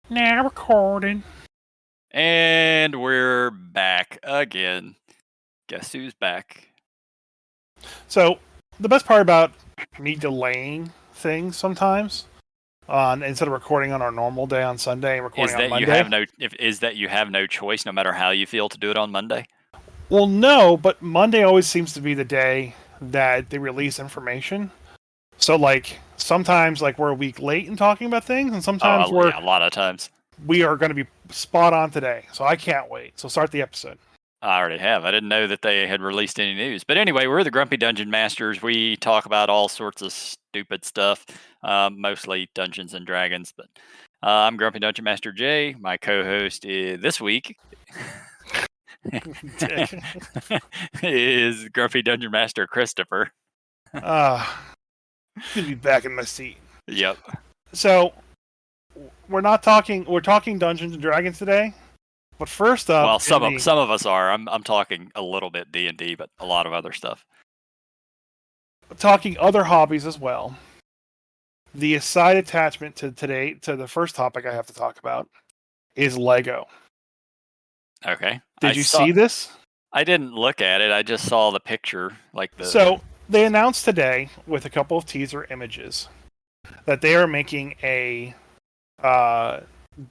Now recording. And we're back again. Guess who's back? So, the best part about me delaying things sometimes, instead of recording on our normal day on Sunday and recording Is on that Monday. you have no choice no matter how you feel to do it on Monday? Well, no, but Monday always seems to be the day that they release information. So, sometimes we're a week late in talking about things, and sometimes Yeah, a lot of times. we are going to be spot on today. So I can't wait. So start the episode. I already have. I didn't know that they had released any news. But anyway, we're the Grumpy Dungeon Masters. We talk about all sorts of stupid stuff, mostly Dungeons and Dragons. But I'm Grumpy Dungeon Master Jay. My co-host is, this week Dick. is Grumpy Dungeon Master Christopher. Good to be back in my seat. Yep. So we're talking Dungeons and Dragons today. But first up, Well, some of us are. I'm talking a little bit D&D, but a lot of other stuff. Talking other hobbies as well. The side attachment to the first topic I have to talk about, is Lego. Okay. Did you see this? I didn't look at it. I just saw the picture, So they announced today with a couple of teaser images that they are making a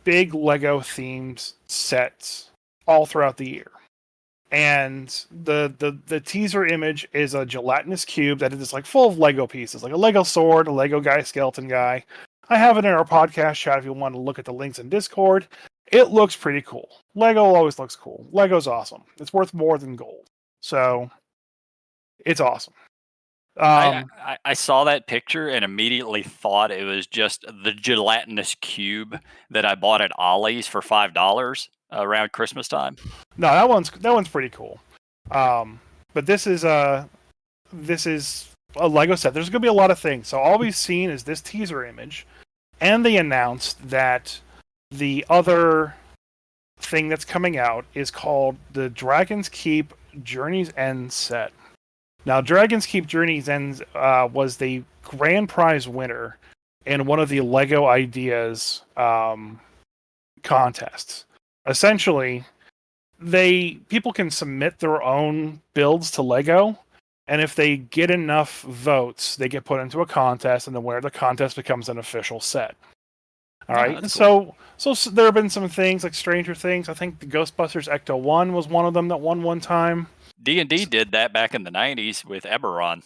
big Lego themed sets all throughout the year. And the teaser image is a gelatinous cube that is full of Lego pieces, like a Lego sword, a Lego guy, skeleton guy. I have it in our podcast chat if you want to look at the links in Discord. It looks pretty cool. Lego always looks cool. Lego's awesome. It's worth more than gold. So it's awesome. I saw that picture and immediately thought it was just the gelatinous cube that I bought at Ollie's for $5 around Christmas time. No, that one's pretty cool. But this is a Lego set. There's going to be a lot of things. So all we've seen is this teaser image, and they announced that the other thing that's coming out is called the Dragon's Keep Journey's End set. Now, Dragon's Keep Journey's End was the grand prize winner in one of the Lego Ideas contests. Essentially, people can submit their own builds to Lego, and if they get enough votes, they get put into a contest, and the winner of the contest becomes an official set. All right. Cool. So there have been some things like Stranger Things. I think the Ghostbusters Ecto 1 was one of them that won one time. D&D did that back in the 90s with Eberron.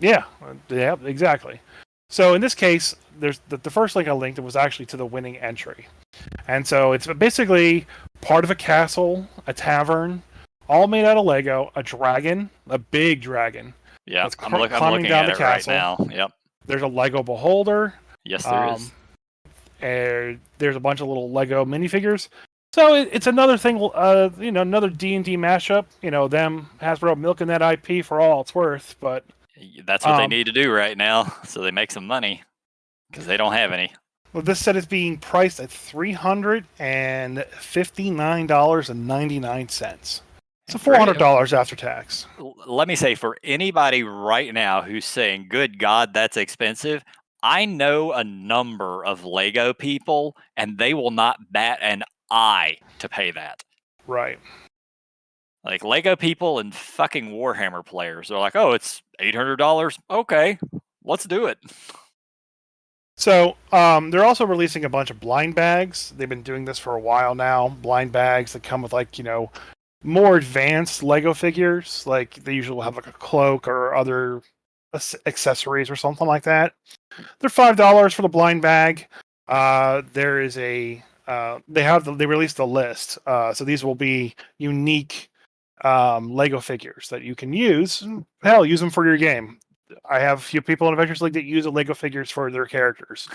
Yeah, exactly. So in this case, there's the first link I linked was actually to the winning entry. And so it's basically part of a castle, a tavern, all made out of Lego, a dragon, a big dragon. Yeah, I'm looking at it right now. Yep. There's a Lego beholder. Yes, there is. And there's a bunch of little Lego minifigures. So it's another thing, another D&D mashup. Them Hasbro milking that IP for all it's worth. But that's what they need to do right now, so they make some money because they don't have any. Well, this set is being priced at $359.99. So $400 after tax. Let me say, for anybody right now who's saying, good God, that's expensive, I know a number of Lego people, and they will not bat an eye to pay that. Right. Like Lego people and fucking Warhammer players. They're like, oh, it's $800? Okay, let's do it. So they're also releasing a bunch of blind bags. They've been doing this for a while now. Blind bags that come with more advanced Lego figures. Like they usually will have a cloak or other accessories or something like that. They're $5 for the blind bag. There is they released a list. So these will be unique Lego figures that you can use. Hell, use them for your game. I have a few people in Adventures League that use the Lego figures for their characters.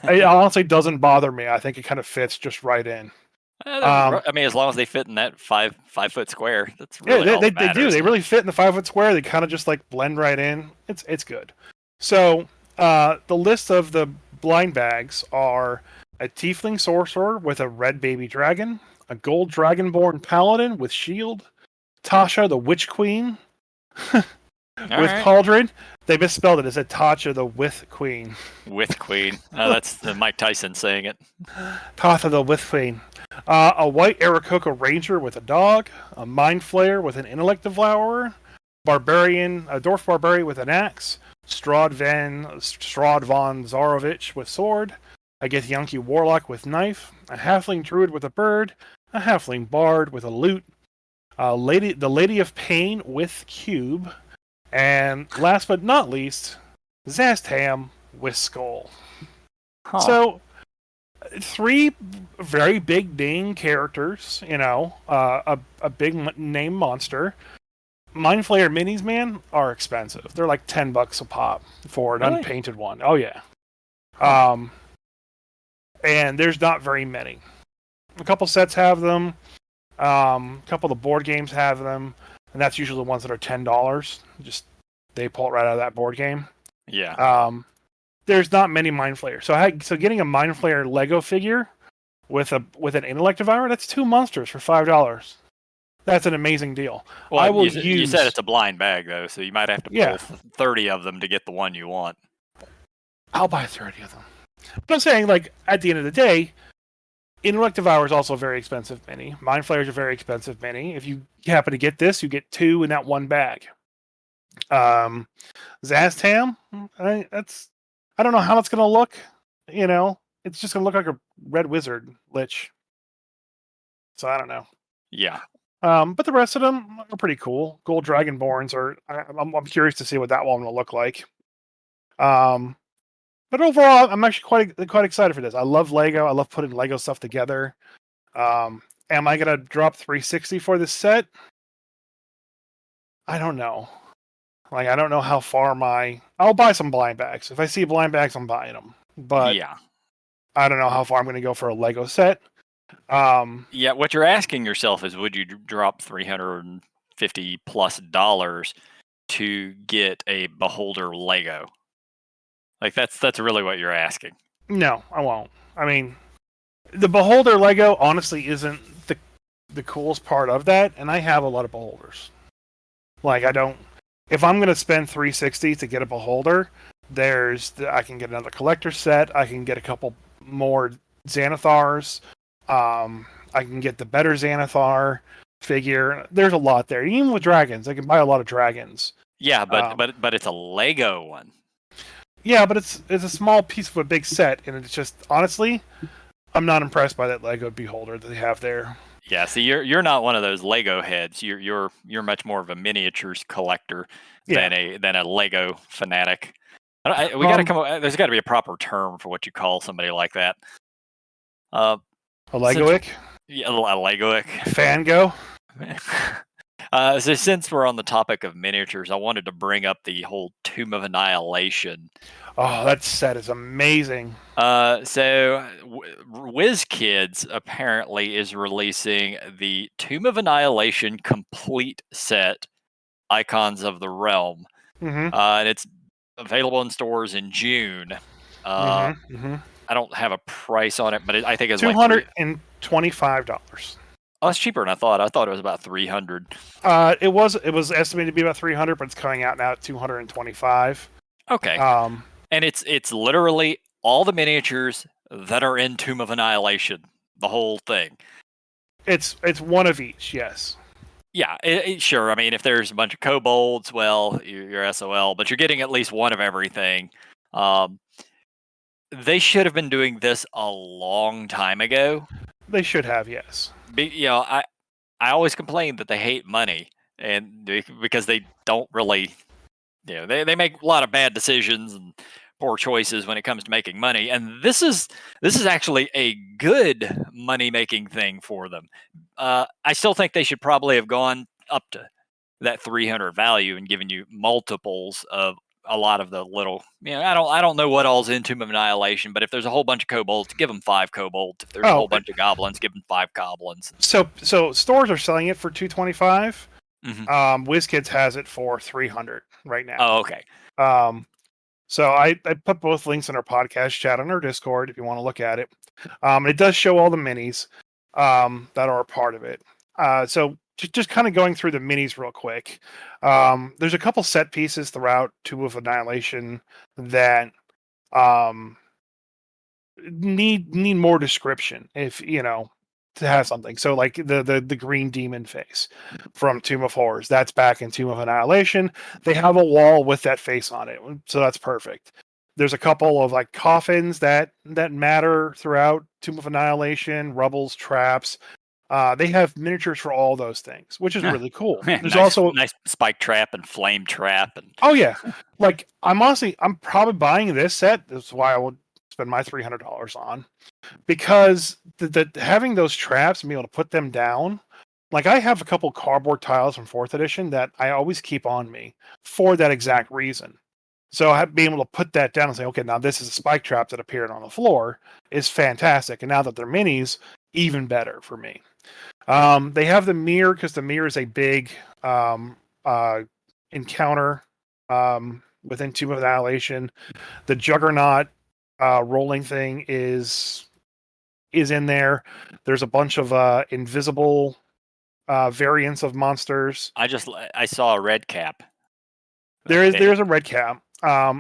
It honestly doesn't bother me. I think it kind of fits just right in. I mean, as long as they fit in that 5 foot square, that's really they do. They really fit in the 5 foot square. They kind of just blend right in. It's good. So the list of the blind bags are a Tiefling sorcerer with a red baby dragon, a gold dragonborn paladin with shield, Tasha the Witch Queen, With right. Cauldron, they misspelled it. It said Tasha the With Queen. With Queen. That's Mike Tyson saying it. Tasha the With Queen. A white Aarakocra Ranger with a dog. A Mind Flayer with an Intellect Devourer. Barbarian, a Dwarf Barbarian with an axe. Strahd von Zarovich with sword. A Githyanki Warlock with knife. A Halfling Druid with a bird. A Halfling Bard with a lute. The Lady of Pain with cube. And last but not least, Zastam with skull. Huh. So, 3 very big name characters, a big name monster. Mind Flayer minis, man, are expensive. They're like $10 a pop for an unpainted one. Oh yeah. Huh. And there's not very many. A couple sets have them. A couple of the board games have them, and that's usually the ones that are $10. Just they pull it right out of that board game. Yeah. There's not many Mind Flayers. So getting a Mind Flayer Lego figure with an Intellect Devourer, that's 2 monsters for $5. That's an amazing deal. Well, you said it's a blind bag though, so you might have to pull 30 of them to get the one you want. I'll buy 30 of them. But I'm saying, like, at the end of the day, Intellect Devourer is also a very expensive mini. Mind Flayers are very expensive mini. If you happen to get this, you get 2 in that one bag. Zastam, I don't know how it's going to look. It's just going to look like a red wizard lich. So I don't know. Yeah. But the rest of them are pretty cool. Gold Dragonborns are. I'm curious to see what that one will look like. But overall, I'm actually quite excited for this. I love Lego. I love putting Lego stuff together. Am I gonna drop $360 for this set? I don't know. Like, I don't know how far I'll buy some blind bags. If I see blind bags, I'm buying them. But yeah, I don't know how far I'm going to go for a Lego set. Yeah, what you're asking yourself is, would you drop $350+ to get a Beholder Lego? Like, that's really what you're asking. No, I won't. I mean, the Beholder Lego honestly isn't the coolest part of that, and I have a lot of Beholders. Like, if I'm going to spend $360 to get a Beholder, I can get another collector set. I can get a couple more Xanathars. I can get the better Xanathar figure. There's a lot there. Even with dragons, I can buy a lot of dragons. Yeah, but it's a Lego one. Yeah, but it's a small piece of a big set, and it's just, honestly, I'm not impressed by that Lego Beholder that they have there. Yeah, see, you're not one of those Lego heads. You're much more of a miniatures collector than a Lego fanatic. We got to come up. There's got to be a proper term for what you call somebody like that. A Legoic? Yeah, a Legoic. Fango? So since we're on the topic of miniatures, I wanted to bring up the whole Tomb of Annihilation. Oh, that set is amazing. So Wizkids apparently is releasing the Tomb of Annihilation complete set, Icons of the Realm. Mm-hmm. And it's available in stores in June. I don't have a price on it, but I think it's $225. Oh, it's cheaper than I thought. I thought it was about $300. It was estimated to be about $300, but it's coming out now at $225. Okay. And it's literally all the miniatures that are in Tomb of Annihilation, the whole thing. It's one of each, yes. Yeah, sure. I mean, if there's a bunch of kobolds, well, you're SOL, but you're getting at least one of everything. They should have been doing this a long time ago. They should have, yes. I always complain that they hate money, and because they don't really, they make a lot of bad decisions and poor choices when it comes to making money. And this is actually a good money making thing for them. I still think they should probably have gone up to that 300 value and given you multiples of a lot of the little, I don't know what all's in Tomb of Annihilation, but if there's a whole bunch of kobolds, give them 5 kobolds. If there's a whole bunch of goblins, give them 5 goblins. So stores are selling it for $225. Wizkids has it for $300 right now. Oh, okay. So I put both links in our podcast chat on our Discord if you want to look at it. It does show all the minis that are a part of it. So just kind of going through the minis real quick. There's a couple set pieces throughout Tomb of Annihilation that need more description, if to have something. So like the green demon face from Tomb of Horrors, that's back in Tomb of Annihilation. They have a wall with that face on it, so that's perfect. There's a couple of like coffins that matter throughout Tomb of Annihilation, rubbles, traps. They have miniatures for all those things, which is really cool. There's also nice spike trap and flame trap and oh yeah, like I'm probably buying this set. That's why I would spend my $300 on, because the having those traps and being able to put them down. Like I have a couple cardboard tiles from 4th edition that I always keep on me for that exact reason. So being able to put that down and say, okay, now this is a spike trap that appeared on the floor is fantastic. And now that they're minis, even better for me. They have the mirror because the mirror is a big encounter within Tomb of Annihilation. The Juggernaut rolling thing is in there. There's a bunch of invisible variants of monsters. I saw a red cap. There's a red cap.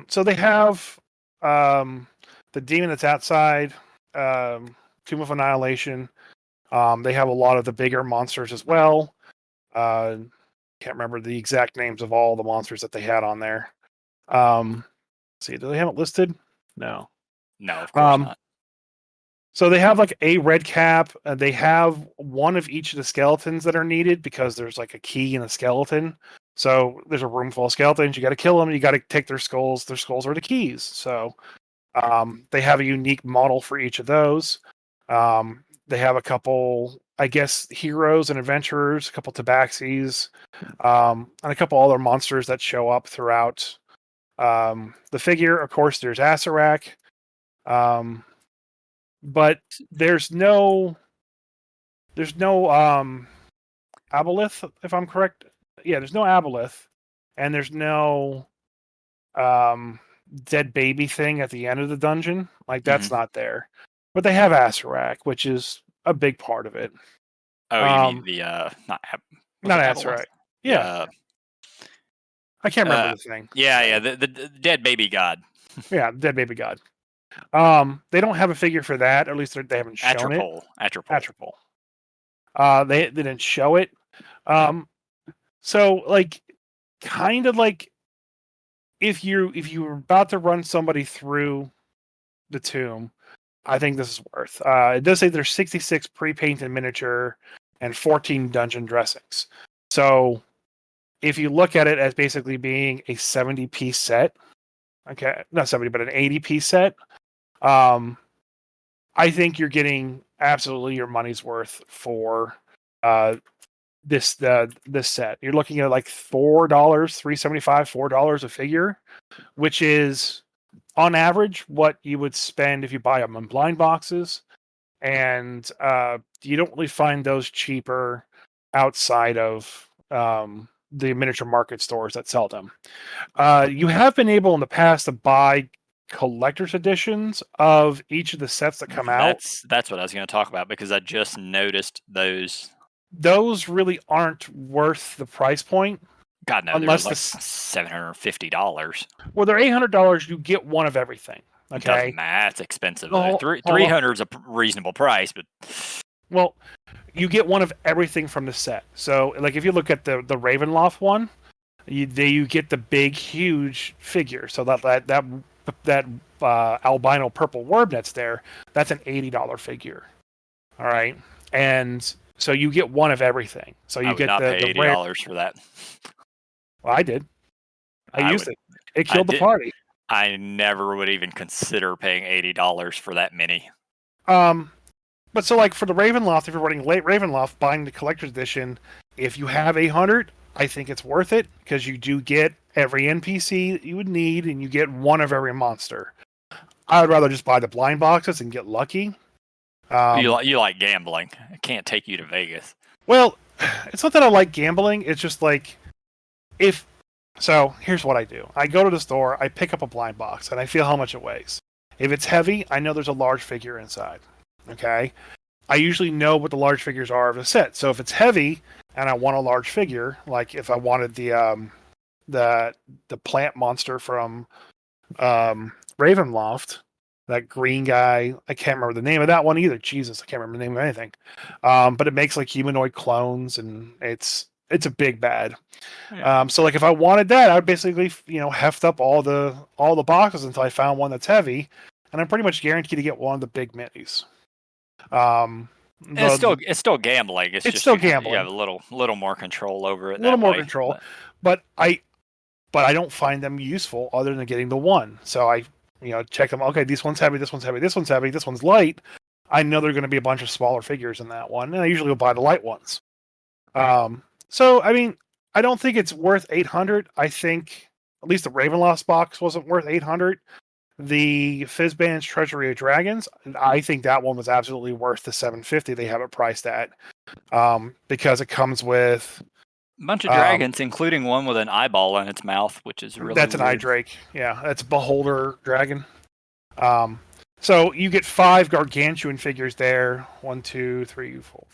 So they have the demon that's outside Tomb of Annihilation. They have a lot of the bigger monsters as well. Can't remember the exact names of all the monsters that they had on there. See, do they have it listed? No. No, of course not. So they have like a red cap. They have one of each of the skeletons that are needed because there's like a key in a skeleton. So there's a room full of skeletons. You got to kill them. You got to take their skulls. Their skulls are the keys. So they have a unique model for each of those. They have a couple, I guess, heroes and adventurers, a couple tabaxis, and a couple other monsters that show up throughout the figure. Of course, there's Asarak. But there's no aboleth, if I'm correct. Yeah, there's no aboleth, and there's no dead baby thing at the end of the dungeon. Like that's not there. But they have Asarak, which is a big part of it. Oh, you mean the not Asarak? Yeah. I can't remember the thing. Yeah, the dead baby god. Yeah, dead baby god. They don't have a figure for that, or at least they haven't shown it. Atropol. They didn't show it. So like, kind of like, if you were about to run somebody through the tomb, I think this is worth. It does say there's 66 pre-painted miniature and 14 dungeon dressings. So if you look at it as basically being a 70-piece set, okay, not 70, but an 80-piece set, I think you're getting absolutely your money's worth for this set. You're looking at like $4, $3.75, $4 a figure, which is on average what you would spend if you buy them in blind boxes, and you don't really find those cheaper outside of the miniature market stores that sell them. You have been able in the past to buy collector's editions of each of the sets that come out. That's what I was going to talk about, because I just noticed those. Those really aren't worth the price point. God, no, unless like $750. Well, they're $800. You get one of everything. Okay, that's expensive. Though. 300 is a reasonable price, but well, you get one of everything from the set. So, like, if you look at the Ravenloft one, you get the big, huge figure. So that albino purple worm that's there, that's an $80 figure. All right, and so you get one of everything. So you get the $80 for that. Well, I did. I used it. It killed the party. I never would even consider paying $80 for that mini. But so like for the Ravenloft, if you're running late Ravenloft, buying the collector's edition, if you have 800, I think it's worth it because you do get every NPC that you would need, and you get one of every monster. I would rather just buy the blind boxes and get lucky. You like gambling. I can't take you to Vegas. Well, it's not that I like gambling. It's just like, so here's what I do. I go to the store, I pick up a blind box, and I feel how much it weighs. If it's heavy, I know there's a large figure inside. Okay? I usually know what the large figures are of a set. So if it's heavy and I want a large figure, like if I wanted the plant monster from Ravenloft, that green guy, I can't remember the name of that one either. Jesus, I can't remember the name of anything. But it makes like humanoid clones, and it's a big bad. Yeah. So like if I wanted that, I would basically heft up all the boxes until I found one that's heavy, and I'm pretty much guaranteed to get one of the big minis. Um, And the it's still gambling. It's it's just still you have gambling, a little more control over it a little that more way. control, But but I don't find them useful other than getting the one. So I check them. Okay, this one's heavy, this one's heavy, this one's heavy, this one's light. I know there are going to be a bunch of smaller figures in that one, and I usually will buy the light ones. So I mean, I don't think it's worth 800. I think at least the Ravenloft box wasn't worth 800. The Fizzband's Treasury of Dragons, I think that one was absolutely worth the 750 they have it priced at, because it comes with a bunch of dragons, including one with an eyeball in its mouth, which is really that's weird. an eye drake. Yeah, that's a Beholder dragon. So you get 5 gargantuan figures there. 1, 2, 3, 4,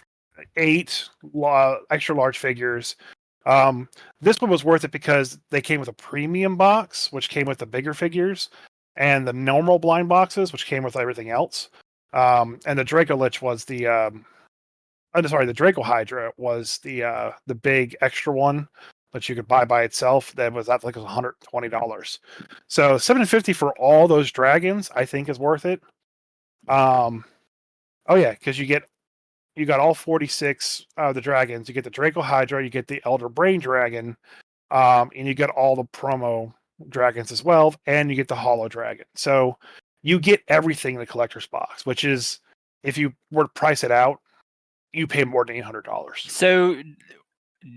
8 extra large figures. This one was worth it because they came with a premium box, which came with the bigger figures, and the normal blind boxes, which came with everything else. And the Draco Lich was the the Draco Hydra was the big extra one that you could buy by itself. That was like $120. So $750 for all those dragons, I think, is worth it. Oh yeah, because you got all 46 of the dragons. You get the Draco Hydra, you get the Elder Brain Dragon, and you get all the promo dragons as well, and you get the Hollow Dragon. So you get everything in the collector's box, which is, if you were to price it out, you pay more than $800. So,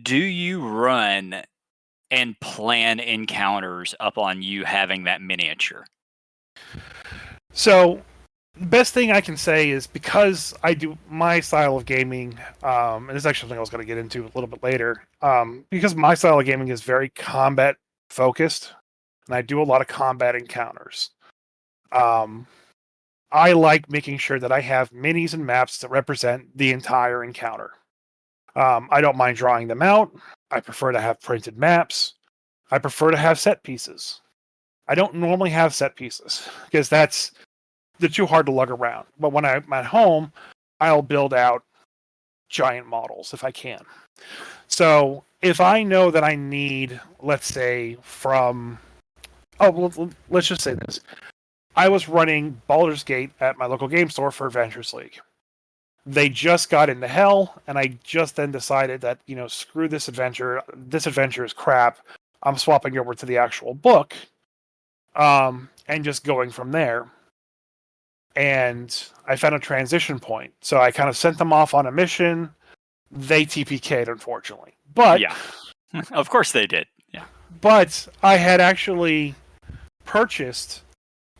do you run and plan encounters up on you having that miniature? So the best thing I can say is, because I do my style of gaming, and this is actually something I was going to get into a little bit later, because my style of gaming is very combat focused, and I do a lot of combat encounters. I like making sure that I have minis and maps that represent the entire encounter. I don't mind drawing them out. I prefer to have printed maps. I prefer to have set pieces. I don't normally have set pieces because they're too hard to lug around. But when I'm at home, I'll build out giant models if I can. So if I know that I need, let's say, let's just say this. I was running Baldur's Gate at my local game store for Adventures League. They just got into hell, and I just then decided that, screw this adventure. This adventure is crap. I'm swapping over to the actual book, and just going from there. And I found a transition point. So I kind of sent them off on a mission. They TPK'd, unfortunately. But yeah, of course they did. Yeah. But I had actually purchased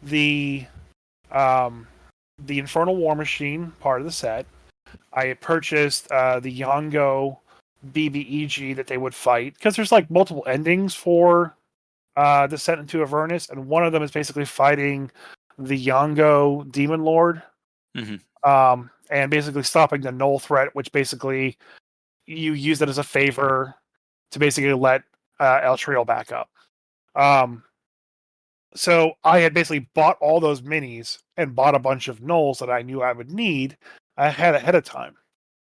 the Infernal War Machine part of the set. I had purchased the Yongo BBEG that they would fight, because there's like multiple endings for the set into Avernus, and one of them is basically fighting the Yongo Demon Lord, and basically stopping the null threat, which basically you use it as a favor to basically let El Trio back up. So I had basically bought all those minis and bought a bunch of nulls that I knew I would need ahead of time.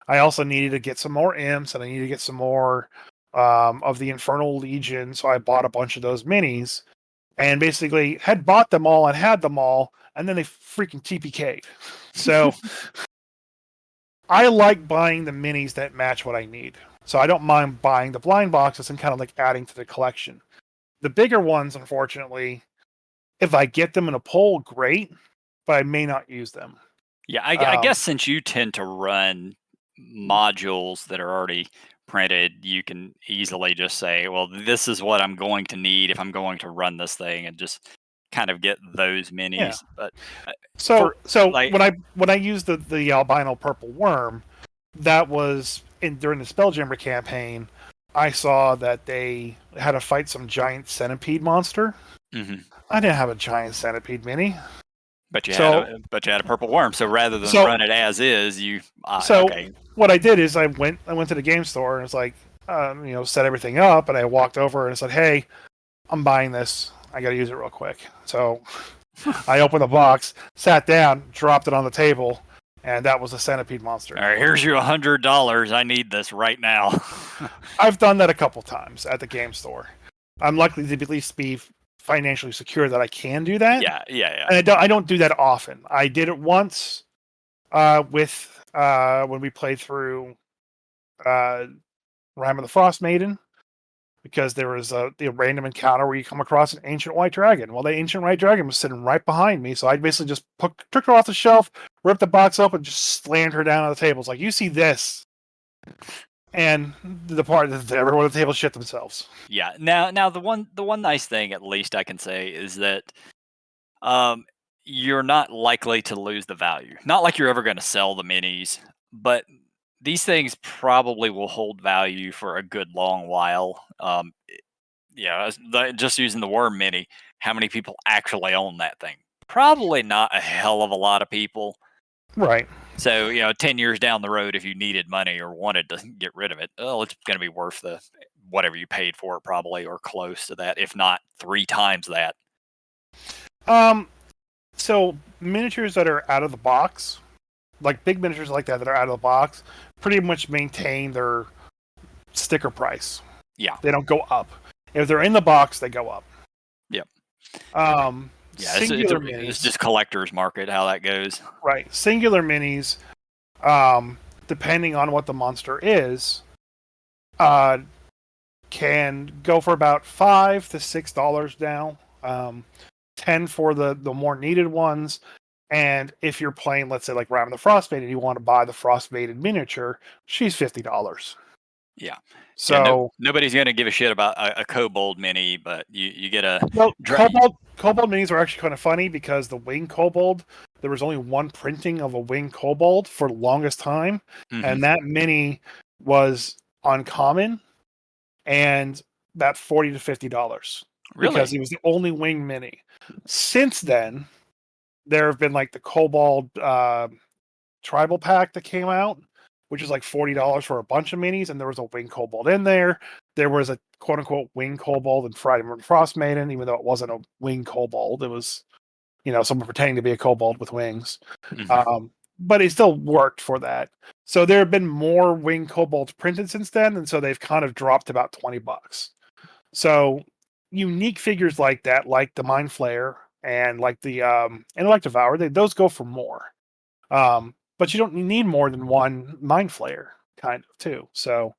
I also needed to get some more imps, and I needed to get some more of the Infernal Legion, so I bought a bunch of those minis, and basically had bought them all and had them all, and then they freaking TPK'd. So I like buying the minis that match what I need. So I don't mind buying the blind boxes and kind of like adding to the collection. The bigger ones, unfortunately, if I get them in a poll, great, but I may not use them. Yeah, I guess since you tend to run modules that are already printed, you can easily just say, well, this is what I'm going to need if I'm going to run this thing, and just kind of get those minis. Yeah. But so when I used the albino purple worm, that was during the Spelljammer campaign. I saw that they had to fight some giant centipede monster. Mm-hmm. I didn't have a giant centipede mini. But you had a purple worm. So rather than run it as is, you okay. What I did is I went to the game store and it's like, set everything up, and I walked over and said, "Hey, I'm buying this. I got to use it real quick." So I opened the box, sat down, dropped it on the table, and that was a centipede monster. All right, here's your $100. I need this right now. I've done that a couple times at the game store. I'm lucky to at least be financially secure that I can do that. Yeah. And I don't do that often. I did it once with when we played through Rime of the Frost Maiden, because there was the random encounter where you come across an ancient white dragon. Well, the ancient white dragon was sitting right behind me, so I basically just took her off the shelf, ripped the box open, just slammed her down on the table. It's like, you see this. And the part that everyone at the table shit themselves. Yeah. Now the one nice thing, at least I can say, is that you're not likely to lose the value. Not like you're ever going to sell the minis, but these things probably will hold value for a good long while. Just using the worm mini, how many people actually own that thing? Probably not a hell of a lot of people. Right. So, 10 years down the road, if you needed money or wanted to get rid of it, it's going to be worth the whatever you paid for it, probably, or close to that, if not 3 times that. So miniatures that are out of the box, like big miniatures like that are out of the box, pretty much maintain their sticker price. Yeah. They don't go up. If they're in the box, they go up. Yep. Singular minis. It's just collector's market, how that goes. Right. Singular minis, depending on what the monster is, can go for about $5 to $6 now. 10 for the more needed ones. And if you're playing, let's say, like Ram the Frostmaiden, and you want to buy the Frostmaiden miniature, she's $50. Yeah. So nobody's going to give a shit about a Kobold mini, but you get a... Well, Kobold minis are actually kind of funny because the Wing Kobold, there was only one printing of a Wing Kobold for the longest time. Mm-hmm. And that mini was uncommon and about $40 to $50. Really? Because he was the only Wing mini. Since then, there have been like the Kobold Tribal Pack that came out, which is like $40 for a bunch of minis, and there was a Wing Kobold in there. There was a quote-unquote Wing Kobold in Frostmaiden, even though it wasn't a Wing Kobold. It was, someone pretending to be a Kobold with wings. Mm-hmm. But it still worked for that. So there have been more Wing Kobolds printed since then, and so they've kind of dropped about $20. So unique figures like that, like the Mind Flayer and like the Intellect Devourer, those go for more. But you don't need more than one Mind Flayer, kind of, too. So,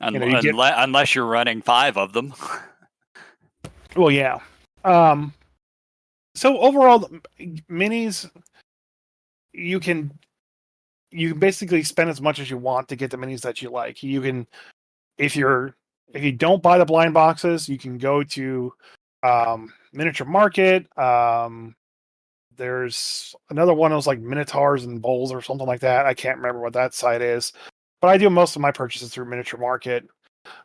unless you're running 5 of them. Well, yeah. So overall, minis, you can basically spend as much as you want to get the minis that you like. You can, if you don't buy the blind boxes, you can go to Miniature Market. There's another one of those like Minotaurs and Bowls or something like that. I can't remember what that site is, but I do most of my purchases through Miniature Market.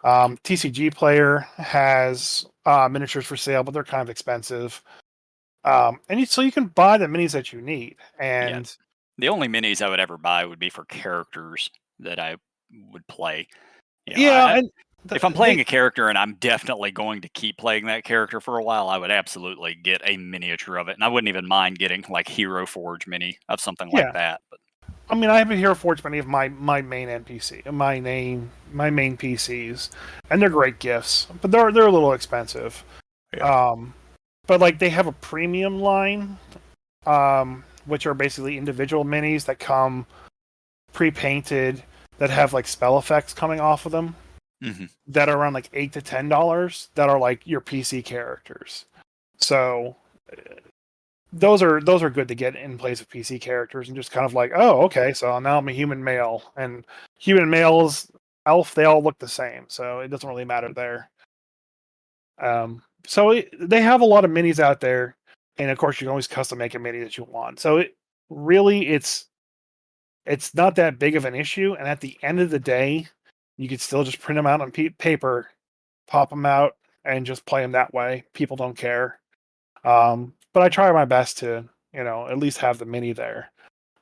TCG Player has miniatures for sale, but they're kind of expensive. So you can buy the minis that you need. And the only minis I would ever buy would be for characters that I would play. If I'm playing a character and I'm definitely going to keep playing that character for a while, I would absolutely get a miniature of it. And I wouldn't even mind getting like Hero Forge mini of something like that. But I mean, I have a Hero Forge mini of my main NPC, my main PCs, and they're great gifts, but they're a little expensive. Yeah. But like they have a premium line, which are basically individual minis that come pre-painted that have like spell effects coming off of them. Mm-hmm. That are around like $8 to $10 that are like your PC characters. So those are good to get in place of PC characters and just kind of like, oh, okay, so now I'm a human male, and human males, elf, they all look the same, so it doesn't really matter there. They have a lot of minis out there, and of course you can always custom make a mini that you want. So it's not that big of an issue, and at the end of the day, you could still just print them out on paper, pop them out, and just play them that way. People don't care. But I try my best to At least have the mini there.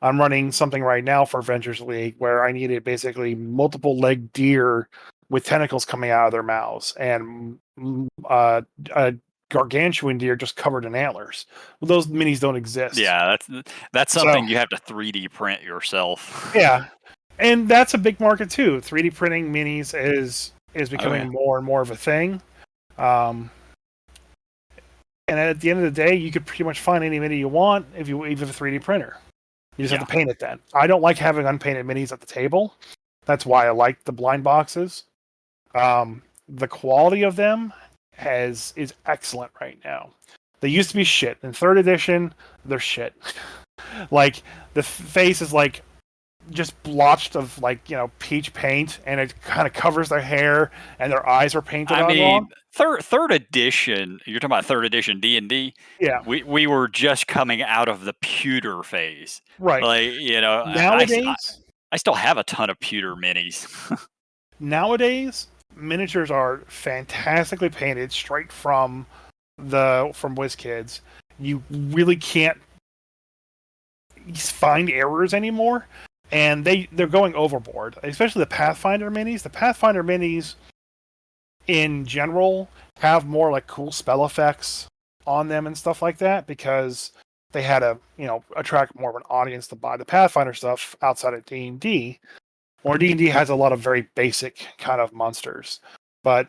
I'm running something right now for Avengers League where I needed basically multiple leg deer with tentacles coming out of their mouths and a gargantuan deer just covered in antlers. Well, those minis don't exist. Yeah, that's So something you have to 3D print yourself. yeah, and that's a big market too. 3D printing minis is Oh becoming yeah. more and more of a thing. Um, and at the end of the day, you could pretty much find any mini you want if you even have a 3D printer. You just Yeah. have to paint it then. I don't like having unpainted minis at the table. That's why I like the blind boxes. The quality of them is excellent right now. They used to be shit. In third edition, they're shit. Like the face is like just blotched of peach paint, and it kind of covers their hair, and their eyes are painted I on mean, wrong. third edition. You're talking about third edition D&D. Yeah, We were just coming out of the pewter phase. right. Like Nowadays, I still have a ton of pewter minis. nowadays, miniatures are fantastically painted straight from Wizkids. You really can't find errors anymore, and they're going overboard. Especially the Pathfinder minis. The Pathfinder minis, in general, have more like cool spell effects on them and stuff like that because they had to attract more of an audience to buy the Pathfinder stuff outside of D&D. Or D&D has a lot of very basic kind of monsters, but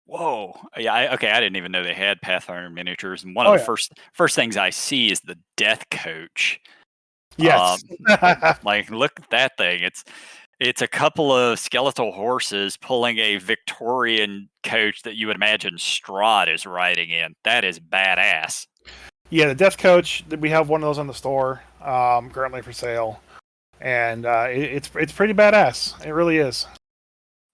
Whoa. Yeah, okay, I didn't even know they had Pathfinder miniatures, and one of oh the yeah, first things I see is the Death Coach. yes. Like, look at that thing. It's a couple of skeletal horses pulling a Victorian coach that you would imagine Strahd is riding in. That is badass. Yeah, the Death Coach. We have one of those on the store currently for sale, and it's pretty badass. It really is.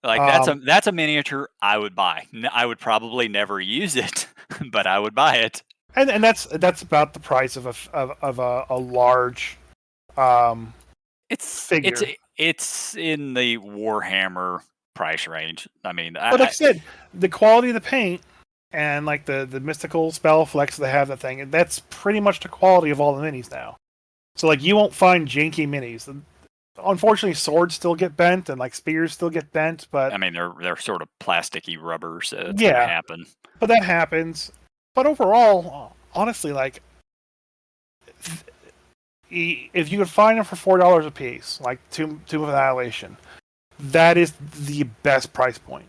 Like Um, that's a miniature I would buy. I would probably never use it, but I would buy it. and that's about the price of a large um, It's figure. it's in the Warhammer price range. I mean, But like I said, the quality of the paint and like the mystical spell flex they have, that thing, that's pretty much the quality of all the minis now. So like you won't find janky minis. Unfortunately, swords still get bent and like spears still get bent, but I mean they're sort of plasticky rubber, so it's gonna yeah, happen. but that happens. But overall, honestly, like if you could find them for $4 a piece, like Tomb of Annihilation, that is the best price point.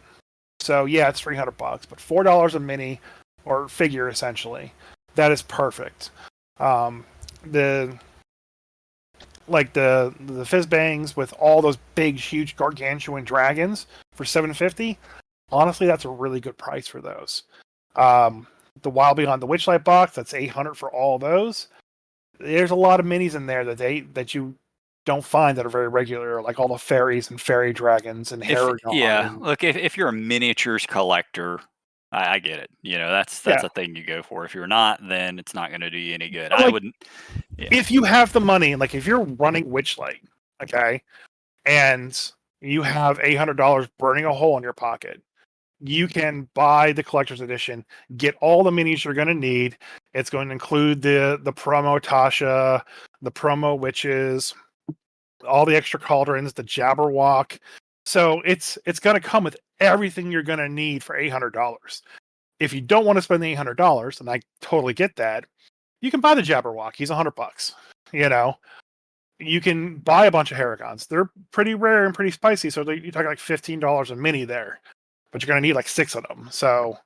So yeah, it's $300, but $4 a mini or figure essentially, that is perfect. The the fizz bangs with all those big, huge, gargantuan dragons for $750. Honestly, that's a really good price for those. The Wild Beyond the Witchlight box, that's $800 for all those. There's a lot of minis in there that you don't find that are very regular, like all the fairies and fairy dragons and If Haragon yeah, and look, if you're a miniatures collector, I get it. You know, that's yeah. a thing you go for. If you're not, then it's not going to do you any good. But I like, wouldn't. Yeah, if you have the money, like if you're running Witchlight, okay, and you have $800 burning a hole in your pocket, you can buy the collector's edition, get all the minis you're going to need. It's going to include the promo Tasha, the promo witches, all the extra cauldrons, the Jabberwock. So it's going to come with everything you're going to need for $800. If you don't want to spend the $800, and I totally get that, you can buy the Jabberwock. He's $100. You know, you can buy a bunch of Haragons. They're pretty rare and pretty spicy, so you're talking like $15 a mini there, but you're going to need like 6 of them. So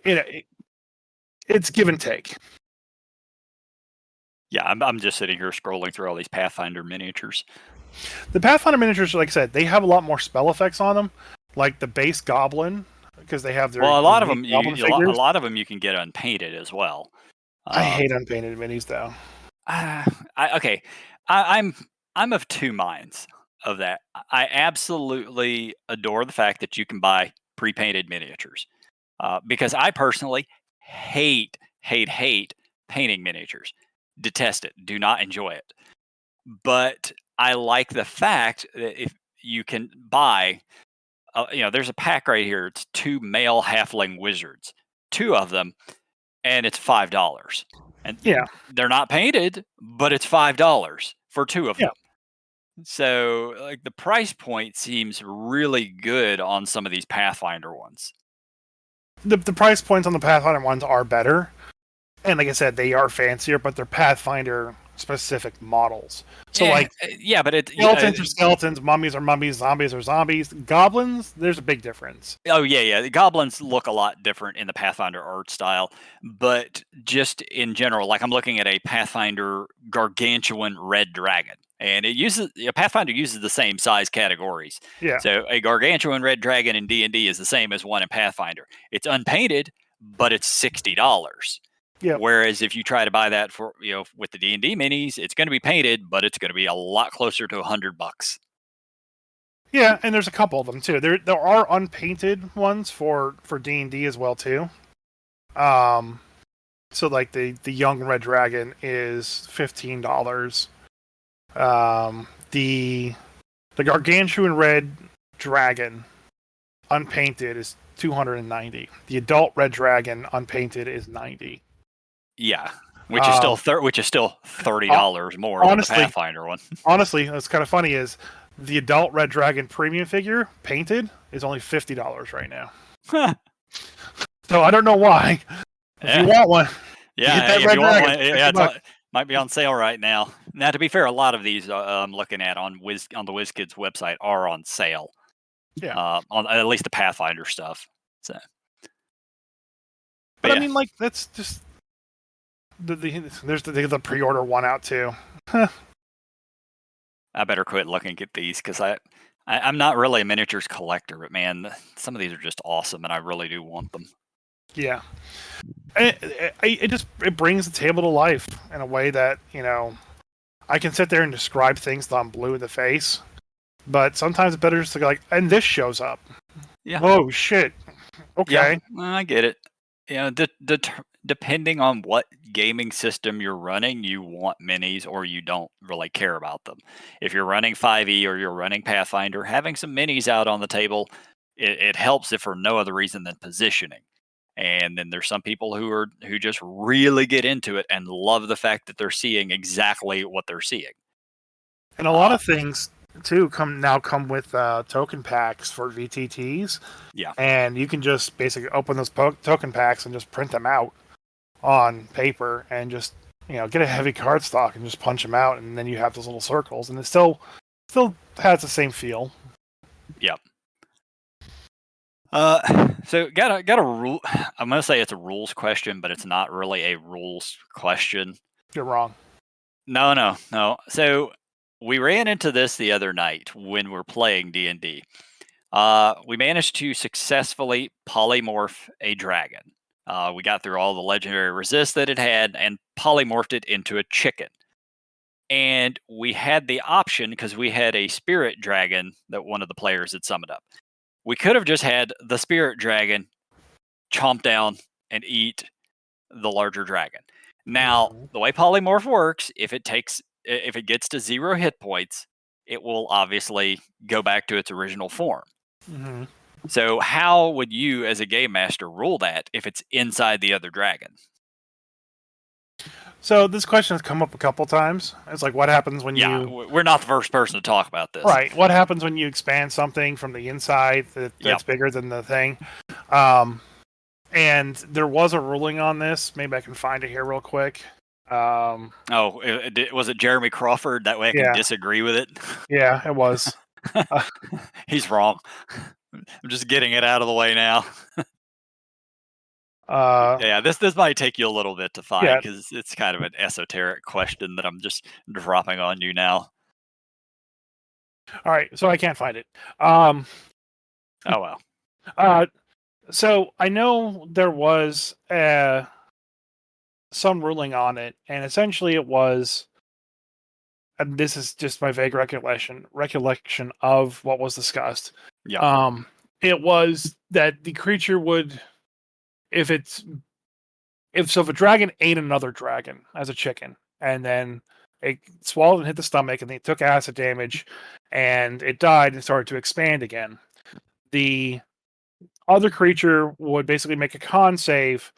it's give and take. yeah. I'm just sitting here scrolling through all these Pathfinder miniatures. The Pathfinder miniatures, like I said, they have a lot more spell effects on them, like the base Goblin, because they have their Well, a lot of unique them Goblin a figures. lot of them you can get unpainted as well. I hate Um, unpainted minis though. okay, I, I'm I'm of two minds of that. I absolutely adore the fact that you can buy pre-painted miniatures because I personally hate painting miniatures. Detest it. Do not enjoy it. But I like the fact that if you can buy, there's a pack right here. It's two male halfling wizards, two of them, and it's $5. and Yeah. they're not painted, but it's $5 for 2 of Yeah. them. So, like, the price point seems really good on some of these Pathfinder ones. The price points on the Pathfinder ones are better. And like I said, they are fancier, but they're Pathfinder specific models. So like Yeah, but skeletons are skeletons, mummies are mummies, zombies are zombies. Goblins, there's a big difference. oh yeah. The goblins look a lot different in the Pathfinder art style, but just in general, like I'm looking at a Pathfinder gargantuan red dragon, and Pathfinder uses the same size categories. Yeah. So a gargantuan red dragon in D&D is the same as one in Pathfinder. It's unpainted, but it's $60. Yep. Whereas if you try to buy that for with the D&D minis, it's going to be painted, but it's going to be a lot closer to $100. Yeah, and there's a couple of them too. There are unpainted ones for D&D as well too. So like the young red dragon is $15. The gargantuan red dragon unpainted is $290. The adult red dragon unpainted is $90. Yeah, which is still $30 more honestly, than the Pathfinder one. Honestly, what's kind of funny is the adult red dragon premium figure painted is only $50 right now. So I don't know why. If you want one, yeah, if you want one, it might be on sale right now. Now, to be fair, a lot of these I'm looking at on the Wizkids website are on sale. Yeah, on at least the Pathfinder stuff. So, but I mean, like that's just there's the pre-order one out too. I better quit looking at these because I'm not really a miniatures collector, but man, some of these are just awesome, and I really do want them. Yeah, it brings the table to life in a way that I can sit there and describe things till I'm blue in the face, but sometimes it's better just to go like, and this shows up. Yeah. Oh shit. Okay. Yeah, I get it. Depending on what gaming system you're running, you want minis or you don't really care about them. If you're running 5e or you're running Pathfinder, having some minis out on the table, it helps if for no other reason than positioning. And then there's some people who just really get into it and love the fact that they're seeing exactly what they're seeing. And a lot of things too come with token packs for VTTs. Yeah. And you can just basically open those token packs and just print them out on paper and just get a heavy cardstock and just punch them out, and then you have those little circles, and it still has the same feel. Yep. So got a rule. I'm gonna say it's a rules question, but it's not really a rules question. You're wrong. No. So we ran into this the other night when we're playing D&D. We managed to successfully polymorph a dragon. We got through all the legendary resists that it had and polymorphed it into a chicken. And we had the option, because we had a spirit dragon that one of the players had summoned up. We could have just had the spirit dragon chomp down and eat the larger dragon. Now, the way polymorph works, if it gets to 0 hit points, it will obviously go back to its original form. Mm-hmm. So how would you, as a game master, rule that if it's inside the other dragon? So this question has come up a couple times. It's like, what happens when we're not the first person to talk about this. Right. What happens when you expand something from the inside that's bigger than the thing? And there was a ruling on this. Maybe I can find it here real quick. Was it Jeremy Crawford? That way I can disagree with it. Yeah, it was. He's wrong. I'm just getting it out of the way now. This might take you a little bit to find because it's kind of an esoteric question that I'm just dropping on you now. All right, so I can't find it. Oh well. So I know there was some ruling on it, and essentially it was, and this is just my vague recollection of what was discussed. Yeah. It was that the creature would, if a dragon ate another dragon as a chicken, and then it swallowed and hit the stomach, and they took acid damage, and it died and started to expand again, the other creature would basically make a con save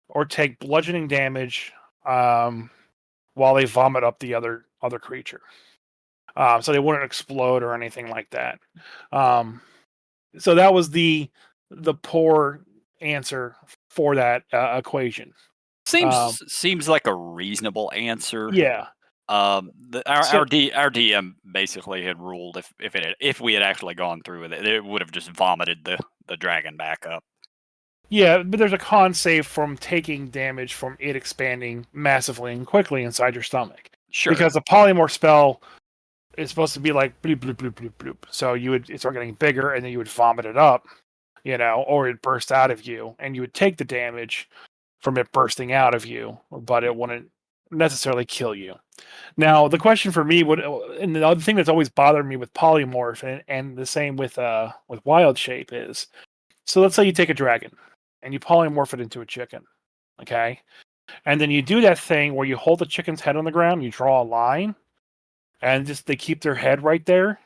or take bludgeoning damage while they vomit up the other creature. So they wouldn't explode or anything like that. So that was the poor answer for that equation. Seems like a reasonable answer. Yeah. So Our DM basically had ruled if we had actually gone through with it, it would have just vomited the dragon back up. yeah, but there's a con save from taking damage from it expanding massively and quickly inside your stomach. Sure. Because a polymorph spell is supposed to be like bloop bloop bloop bloop bloop. So you would start getting bigger and then you would vomit it up, or it'd burst out of you, and you would take the damage from it bursting out of you, but it wouldn't necessarily kill you. Now, the question for me would, and the other thing that's always bothered me with polymorph, and the same with wild shape is, so let's say you take a dragon and you polymorph it into a chicken, okay, and then you do that thing where you hold the chicken's head on the ground, you draw a line, and just they keep their head right there,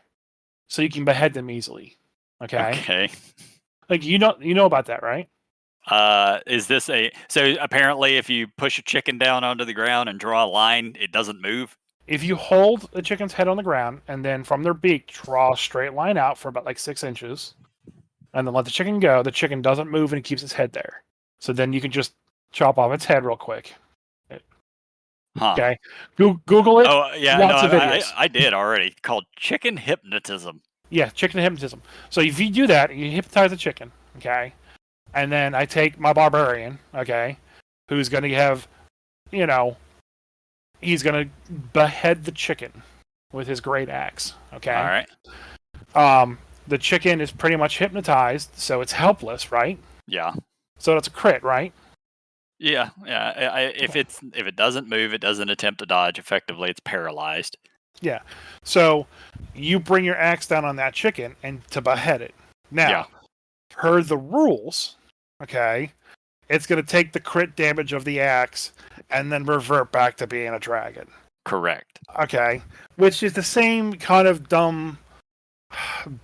so you can behead them easily, okay? Okay. Like you know about that, right? Is this so apparently if you push a chicken down onto the ground and draw a line, it doesn't move? If you hold the chicken's head on the ground and then from their beak draw a straight line out for about like 6 inches, and then let the chicken go, the chicken doesn't move and it keeps its head there. So then you can just chop off its head real quick. Huh. Okay, Google it. Oh yeah, lots of videos. I did already. Called chicken hypnotism. Yeah, chicken hypnotism. So if you do that, you hypnotize the chicken, okay, and then I take my barbarian, okay, who's going to have, he's going to behead the chicken with his great axe, okay. All right. The chicken is pretty much hypnotized, so it's helpless, right? Yeah. So that's a crit, right? Yeah. If it doesn't move, it doesn't attempt to dodge. Effectively, it's paralyzed. Yeah. So you bring your axe down on that chicken and to behead it. Now, per the rules, okay, it's going to take the crit damage of the axe and then revert back to being a dragon. Correct. Okay. Which is the same kind of dumb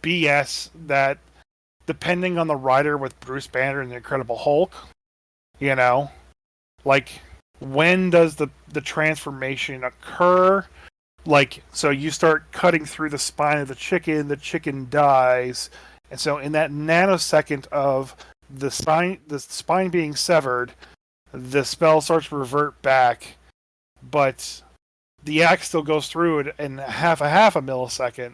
BS that, depending on the writer with Bruce Banner and the Incredible Hulk, like, when does the transformation occur? Like, so you start cutting through the spine of the chicken dies, and so in that nanosecond of the spine being severed, the spell starts to revert back, but the axe still goes through it in half a millisecond.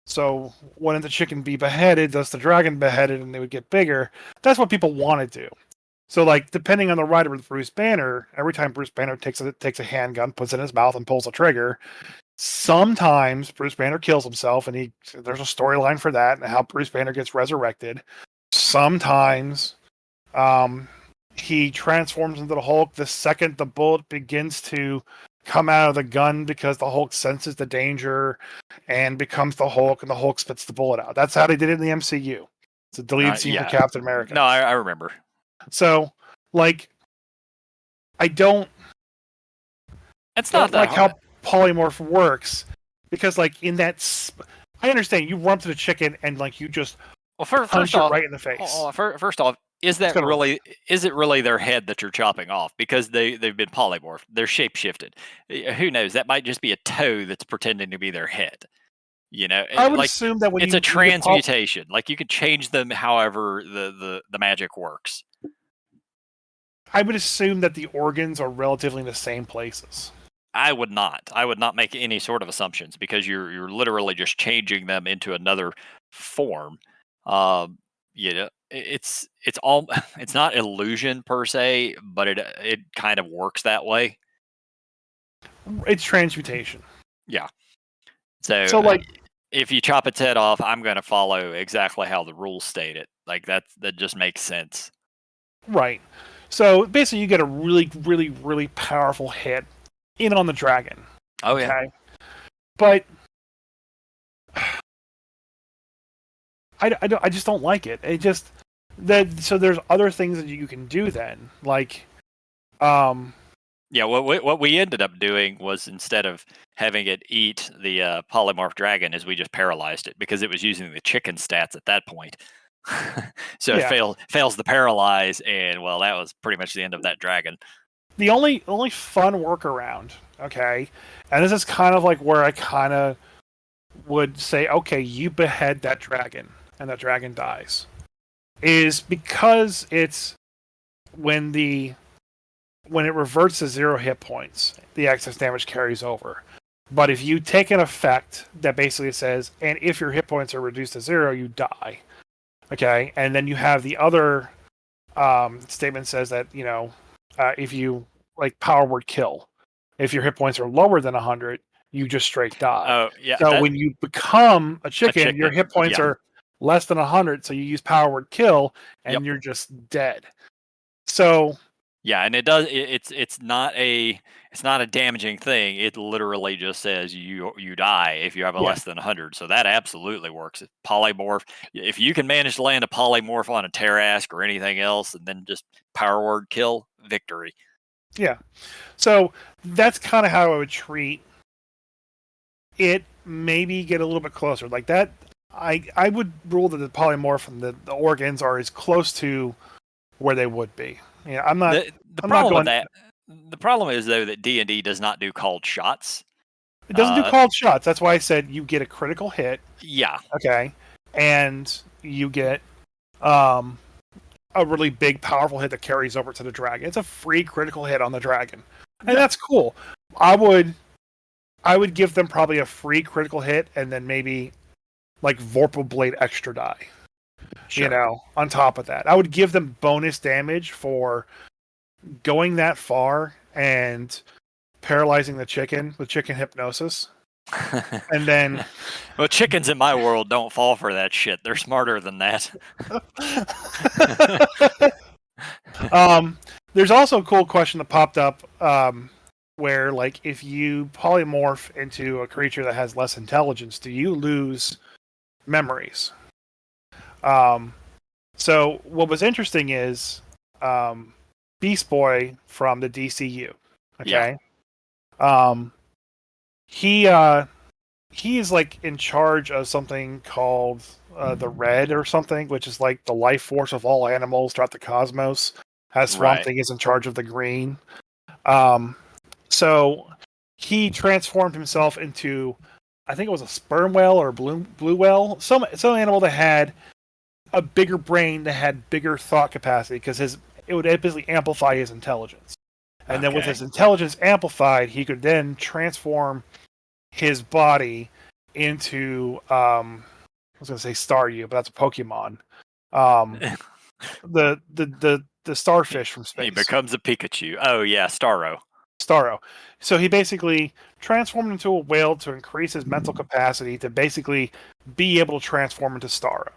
So when the chicken be beheaded, does the dragon beheaded, and they would get bigger? That's what people want to do. So, like, depending on the writer with Bruce Banner, every time Bruce Banner takes a handgun, puts it in his mouth, and pulls a trigger, sometimes Bruce Banner kills himself, and there's a storyline for that, and how Bruce Banner gets resurrected. Sometimes he transforms into the Hulk the second the bullet begins to come out of the gun, because the Hulk senses the danger and becomes the Hulk, and the Hulk spits the bullet out. That's how they did it in the MCU. It's a deleted scene for Captain America. No, I remember. So, like, I don't. It's not like how polymorph works, because, like, in that, I understand you run to the chicken and, like, you just punch it right in the face. First off, is it really their head that you're chopping off? Because they've been polymorphed, they're shapeshifted. Who knows? That might just be a toe that's pretending to be their head. I would assume that when it's a transmutation. Like, you could change them however the magic works. I would assume that the organs are relatively in the same places. I would not make any sort of assumptions, because you're literally just changing them into another form. It's not illusion per se, but it kind of works that way. It's transmutation. Yeah. So like, if you chop its head off, I'm going to follow exactly how the rules state it. Like, that just makes sense. Right. So basically, you get a really, really, really powerful hit in on the dragon. Oh, yeah. Okay? But I just don't like it. So there's other things that you can do then, like, yeah. What we ended up doing was, instead of having it eat the polymorph dragon, is we just paralyzed it, because it was using the chicken stats at that point. So it fails the paralyze, and well, that was pretty much the end of that dragon. the only fun workaround, okay, and this is kind of like where I kind of would say, okay, you behead that dragon, and that dragon dies, is because it's when it reverts to 0 hit points, the excess damage carries over. But if you take an effect that basically says, and if your hit points are reduced to 0, you die. Okay, and then you have the other statement says that if you like power word kill, if your hit points are lower than 100, you just straight die. Oh yeah. So when you become a chicken, your hit points yeah. are less than 100, so you use power word kill, and you're just dead. So yeah, and it does. It's not a damaging thing. It literally just says you die if you have a less than 100. So that absolutely works. Polymorph. If you can manage to land a polymorph on a Terrask or anything else, and then just power word kill, victory. Yeah. So that's kind of how I would treat it. Maybe get a little bit closer like that. I would rule that the polymorph and the organs are as close to where they would be. Yeah, I'm not. The problem with that. The problem is though that D&D does not do called shots. It doesn't do called shots. That's why I said you get a critical hit. Yeah. Okay. And you get a really big, powerful hit that carries over to the dragon. It's a free critical hit on the dragon, and that's cool. I would give them probably a free critical hit, and then maybe like Vorpal Blade extra die. Sure. On top of that, I would give them bonus damage for going that far and paralyzing the chicken with chicken hypnosis. And then well, chickens in my world don't fall for that shit. They're smarter than that. There's also a cool question that popped up where like if you polymorph into a creature that has less intelligence, do you lose memories? So what was interesting is Beast Boy from the DCU. Okay. Yeah. He is like in charge of something called the Red or something, which is like the life force of all animals throughout the cosmos. As Swamp Thing is in charge of the Green. So he transformed himself into, I think it was a sperm whale or a blue whale, some animal that had a bigger brain, that had bigger thought capacity, because it would basically amplify his intelligence. And then with his intelligence amplified, he could then transform his body into I was going to say Staryu, but that's a Pokemon. The starfish from space. He becomes a Pikachu. Oh yeah, Starro. So he basically transformed into a whale to increase his mental capacity to basically be able to transform into Starro.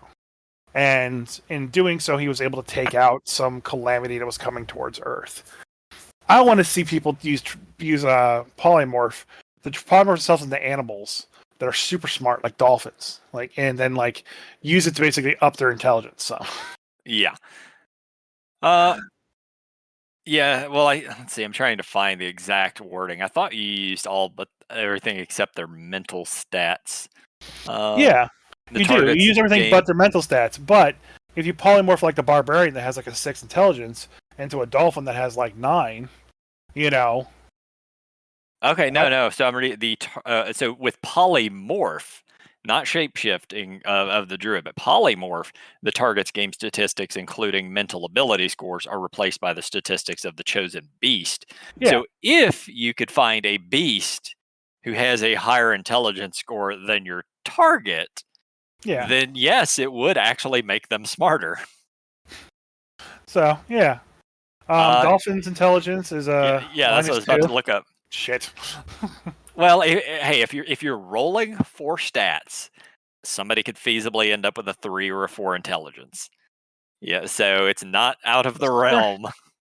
And in doing so, he was able to take out some calamity that was coming towards Earth. I want to see people use polymorph. The polymorph themselves into animals that are super smart, like dolphins, and then use it to basically up their intelligence. So, yeah. Yeah. Well, let's see. I'm trying to find the exact wording. I thought you used all but everything except their mental stats. Yeah, you do. You use everything but their mental stats. But if you polymorph like the barbarian that has a 6 intelligence into a dolphin that has 9, Okay, no. So I'm reading so with polymorph, not shapeshifting of the druid, but polymorph, the target's game statistics, including mental ability scores, are replaced by the statistics of the chosen beast. Yeah. So if you could find a beast who has a higher intelligence score than your target, then yes, it would actually make them smarter. So yeah, dolphin's intelligence is yeah. That's what I was about to look up. Shit. Well, hey, if you're rolling 4 stats, somebody could feasibly end up with a 3 or a 4 intelligence. Yeah, so it's not out of the realm.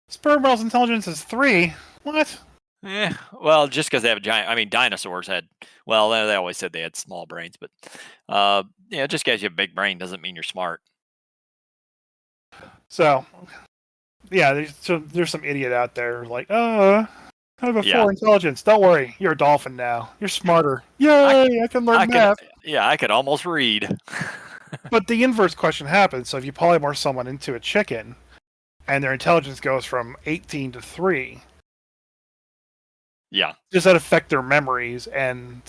Sperm whale's intelligence is 3. What? Well, just because they have a giant. I mean, dinosaurs had. Well, they always said they had small brains, but just because you have a big brain doesn't mean you're smart. So, yeah, there's some idiot out there I have a 4 intelligence. Don't worry, you're a dolphin now. You're smarter. Yay! I can learn math. I could almost read. But the inverse question happens. So if you polymorph someone into a chicken, and their intelligence goes from 18 to 3, Yeah. Does that affect their memories? And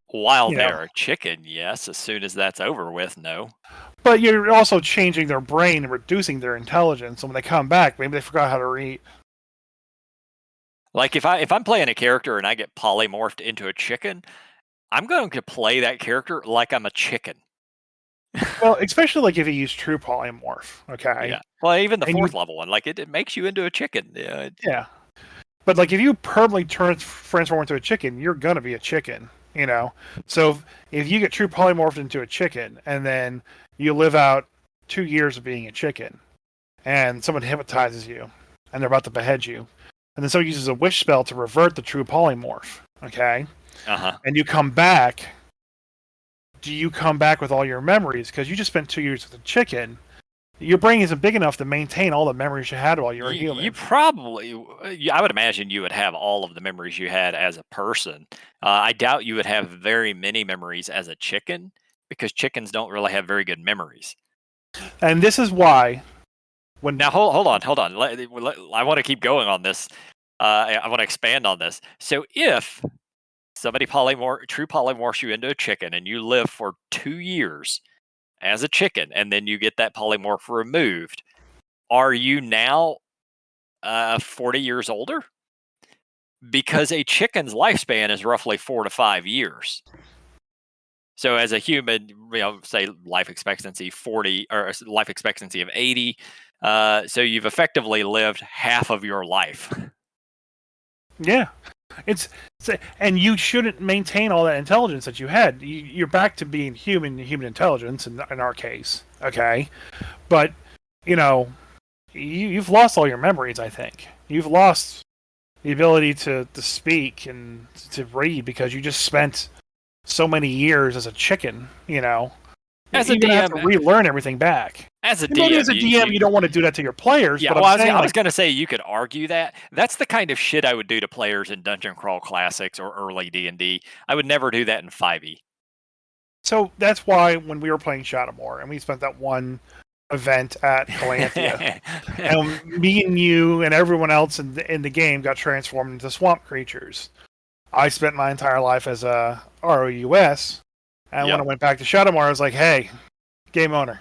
While you know, they're a chicken, yes. As soon as that's over with, no. but you're also changing their brain and reducing their intelligence. So when they come back, maybe they forgot how to read. Like if I'm playing a character and I get polymorphed into a chicken, I'm going to play that character like I'm a chicken. Well, especially like if you use true polymorph, okay, Yeah. Well, even the and you fourth level one, like it makes you into a chicken. Yeah. yeah, but like if you permanently transform into a chicken, you're gonna be a chicken, you know. So if you get true polymorphed into a chicken and then you live out 2 years of being a chicken, and someone hypnotizes you, and they're about to behead you, and then someone uses a wish spell to revert the true polymorph, okay, Uh-huh. and you come back. Do you come back with all your memories because you just spent 2 years with a chicken? Your brain isn't big enough to maintain all the memories you had while you were a You human. probably, I would imagine you would have all of the memories you had as a person. I doubt you would have very many memories as a chicken because chickens don't really have very good memories. And this is why when Now, hold on. I want to keep going on this. I want to expand on this. So, if somebody true polymorphs you into a chicken, and you live for 2 years as a chicken, and then you get that polymorph removed, are you now 40 years older? Because a chicken's lifespan is roughly 4 to 5 years. So as a human, say life expectancy 40 or life expectancy of 80. So you've effectively lived half of your life. yeah, it's, and you shouldn't maintain all that intelligence that you had. You're back to being human intelligence in our case, okay? But you know, you've lost all your memories. I think you've lost the ability to speak and to read because you just spent so many years as a chicken. You know, As a you're gonna have to DM, relearn everything back. as a And maybe as DM, a DM, you don't want to do that to your players, yeah. but I'm Well, saying I was like, going to say you could argue that that's the kind of shit I would do to players in Dungeon Crawl Classics or early D&D. I would never do that in 5e. so that's why when we were playing Shadowmoor and we spent that one event at Calanthea, and me and you and everyone else in the game got transformed into swamp creatures. I spent my entire life as a ROUS, and when I Yep. went back to Shadowmoor, I was like, "Hey, game owner,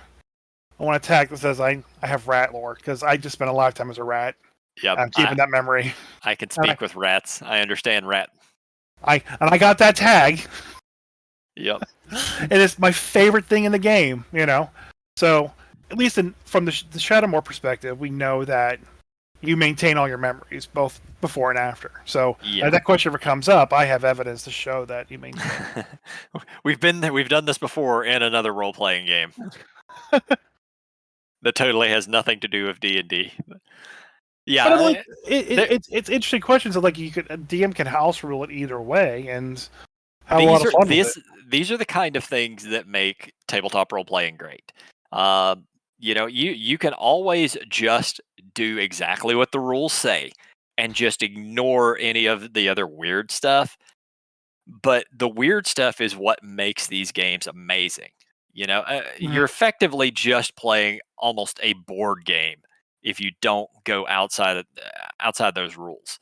I want to attack that says I have rat lore because I just spent a lifetime as a rat. Yep. I'm keeping that memory, I can and speak with rats. I understand rat. I got that tag, Yep. and it's my favorite thing in the game. You know, so at least from the Shadowmoor perspective, we know that you maintain all your memories both before and after. So Yeah. if that question ever comes up, I have evidence to show that you maintain. We've done this before in another role playing game that totally has nothing to do with D&D. But Yeah, I'm like, it's interesting questions of like you could a DM can house rule it either way and have a lot these of are fun with it. these are the kind of things that make tabletop role playing great. You can always just do exactly what the rules say and just ignore any of the other weird stuff. But the weird stuff is what makes these games amazing. You're Mhm. effectively just playing almost a board game if you don't go outside those rules.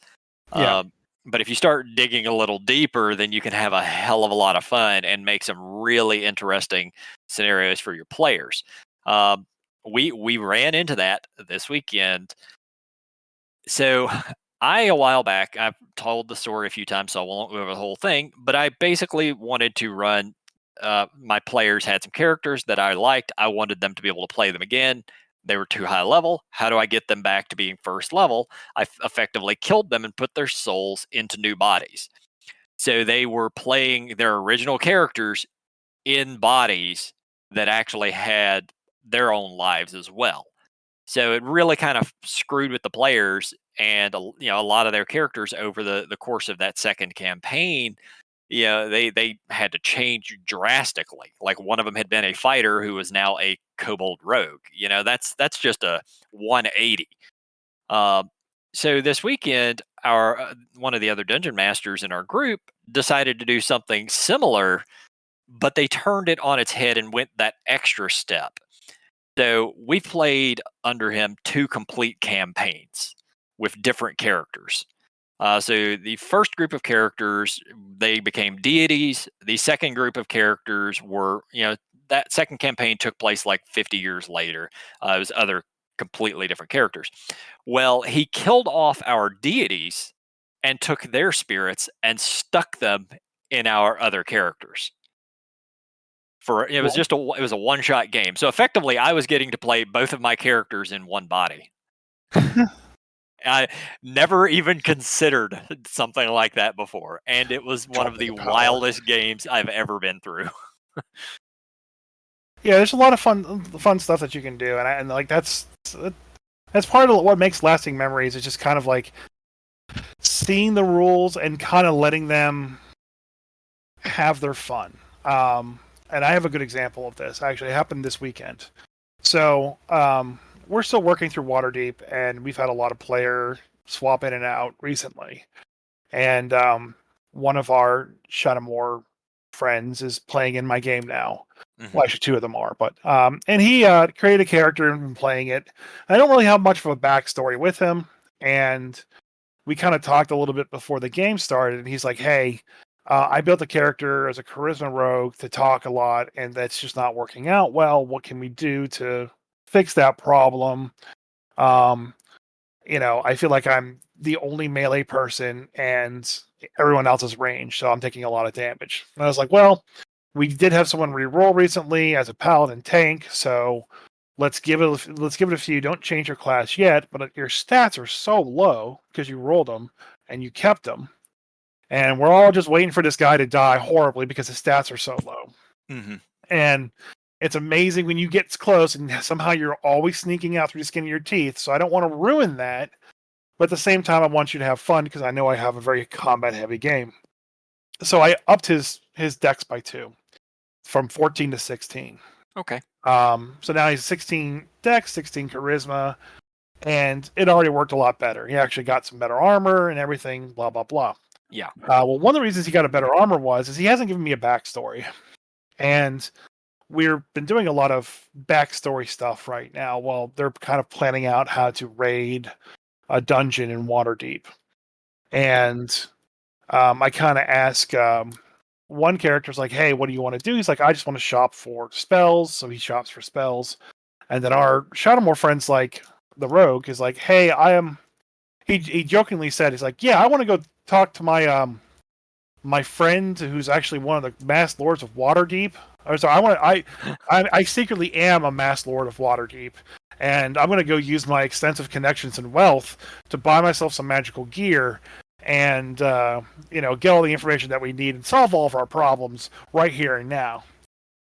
Yeah. Um, but if you start digging a little deeper, then you can have a hell of a lot of fun and make some really interesting scenarios for your players. Um, we ran into that this weekend. So a while back, I've told the story a few times, so I won't go over the whole thing. But I basically wanted to run. My players had some characters that I liked. I wanted them to be able to play them again. They were too high level. How do I get them back to being first level? Effectively killed them and put their souls into new bodies. So they were playing their original characters in bodies that actually had their own lives as well. So it really kind of screwed with the players and a lot of their characters over the course of that second campaign. They had to change drastically. Like one of them had been a fighter who was now a kobold rogue. That's just a 180. Um, so this weekend, our one of the other dungeon masters in our group decided to do something similar, but they turned it on its head and went that extra step. So we played under him two complete campaigns with different characters. So the first group of characters, they became deities. The second group of characters were, that second campaign took place like 50 years later. It was other completely different characters. Well, he killed off our deities and took their spirits and stuck them in our other characters. It was Well, just it was a one shot game. So effectively, I was getting to play both of my characters in one body. I never even considered something like that before, and it was one drop of me the the power. wildest games I've ever been through. Yeah, there's a lot of fun stuff that you can do, and like that's part of what makes lasting memories. Is just kind of like seeing the rules and kind of letting them have their fun. And I have a good example of this. Actually, it happened this weekend. So we're still working through Waterdeep, and we've had a lot of player swap in and out recently. And one of our Shadowmoor friends is playing in my game now. Mm-hmm. Well, actually, two of them are, but and he created a character and been playing it. I don't really have much of a backstory with him, and we kind of talked a little bit before the game started, and he's like, "Hey, I built a character as a charisma rogue to talk a lot, and that's just not working out well. What can we do to fix that problem?" I feel like I'm the only melee person, and everyone else is ranged, so I'm taking a lot of damage. And I was like, well, we did have someone re-roll recently as a paladin tank, so let's give it a few. Don't change your class yet, but your stats are so low because you rolled them and you kept them, and we're all just waiting for this guy to die horribly because his stats are so low. Mm-hmm. And it's amazing when you get close and somehow you're always sneaking out through the skin of your teeth. So I don't want to ruin that, but at the same time, I want you to have fun because I know I have a very combat heavy game. So I upped his dex by 2, from 14 to 16. Okay. So now he's 16 dex, 16 charisma, and it already worked a lot better. He actually got some better armor and everything, blah, blah, blah. Yeah. Well, one of the reasons he got a better armor is he hasn't given me a backstory. And we've been doing a lot of backstory stuff right now while they're kind of planning out how to raid a dungeon in Waterdeep. And I kind of ask one character's like, hey, what do you want to do? He's like, I just want to shop for spells. So he shops for spells. And then our Shadowmoor friend's like, the rogue is like, hey, he jokingly said, he's like, yeah, I want to go talk to my friend who's actually one of the Masked Lords of Waterdeep. So I secretly am a Masked Lord of Waterdeep, and I'm going to go use my extensive connections and wealth to buy myself some magical gear and get all the information that we need and solve all of our problems right here and now.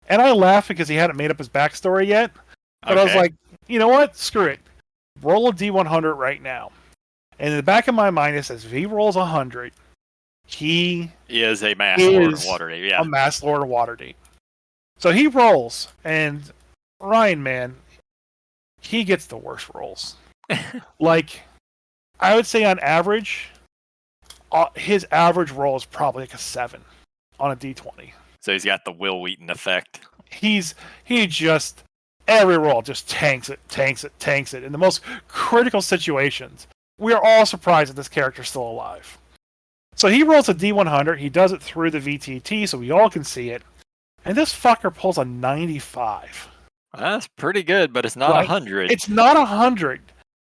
And I laughed because he hadn't made up his backstory yet, but I was like, you know what? Screw it. Roll a D100 right now. And in the back of my mind, it says if he rolls 100, he is a Masked Lord of Waterdeep. Yeah, a Masked Lord of Waterdeep. So he rolls, and Ryan, man, he gets the worst rolls. Like, I would say on average, his average roll is probably like a 7 on a D20. So he's got the Will Wheaton effect. He just, every roll just tanks it in the most critical situations. We are all surprised that this character's still alive. So he rolls a D100, he does it through the VTT so we all can see it, and this fucker pulls a 95. That's pretty good, but it's not 100. It's not 100,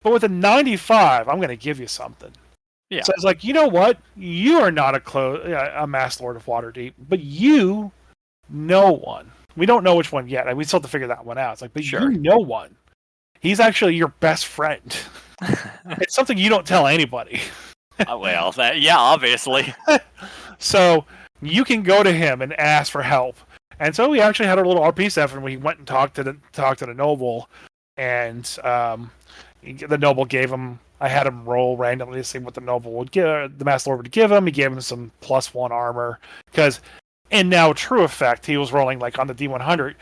but with a 95, I'm going to give you something. Yeah. So it's like, you know what? You are not a Masked Lord of Waterdeep, but you know one. We don't know which one yet. We still have to figure that one out. It's like, but sure. You know one. He's actually your best friend. It's something you don't tell anybody. Well, obviously. So you can go to him and ask for help. And so we actually had our little RP session where we went and talked to the noble, and the noble gave him. I had him roll randomly to see what the noble would give, the Masked Lord would give him. He gave him some +1 armor because, in now true effect, he was rolling like on the D100,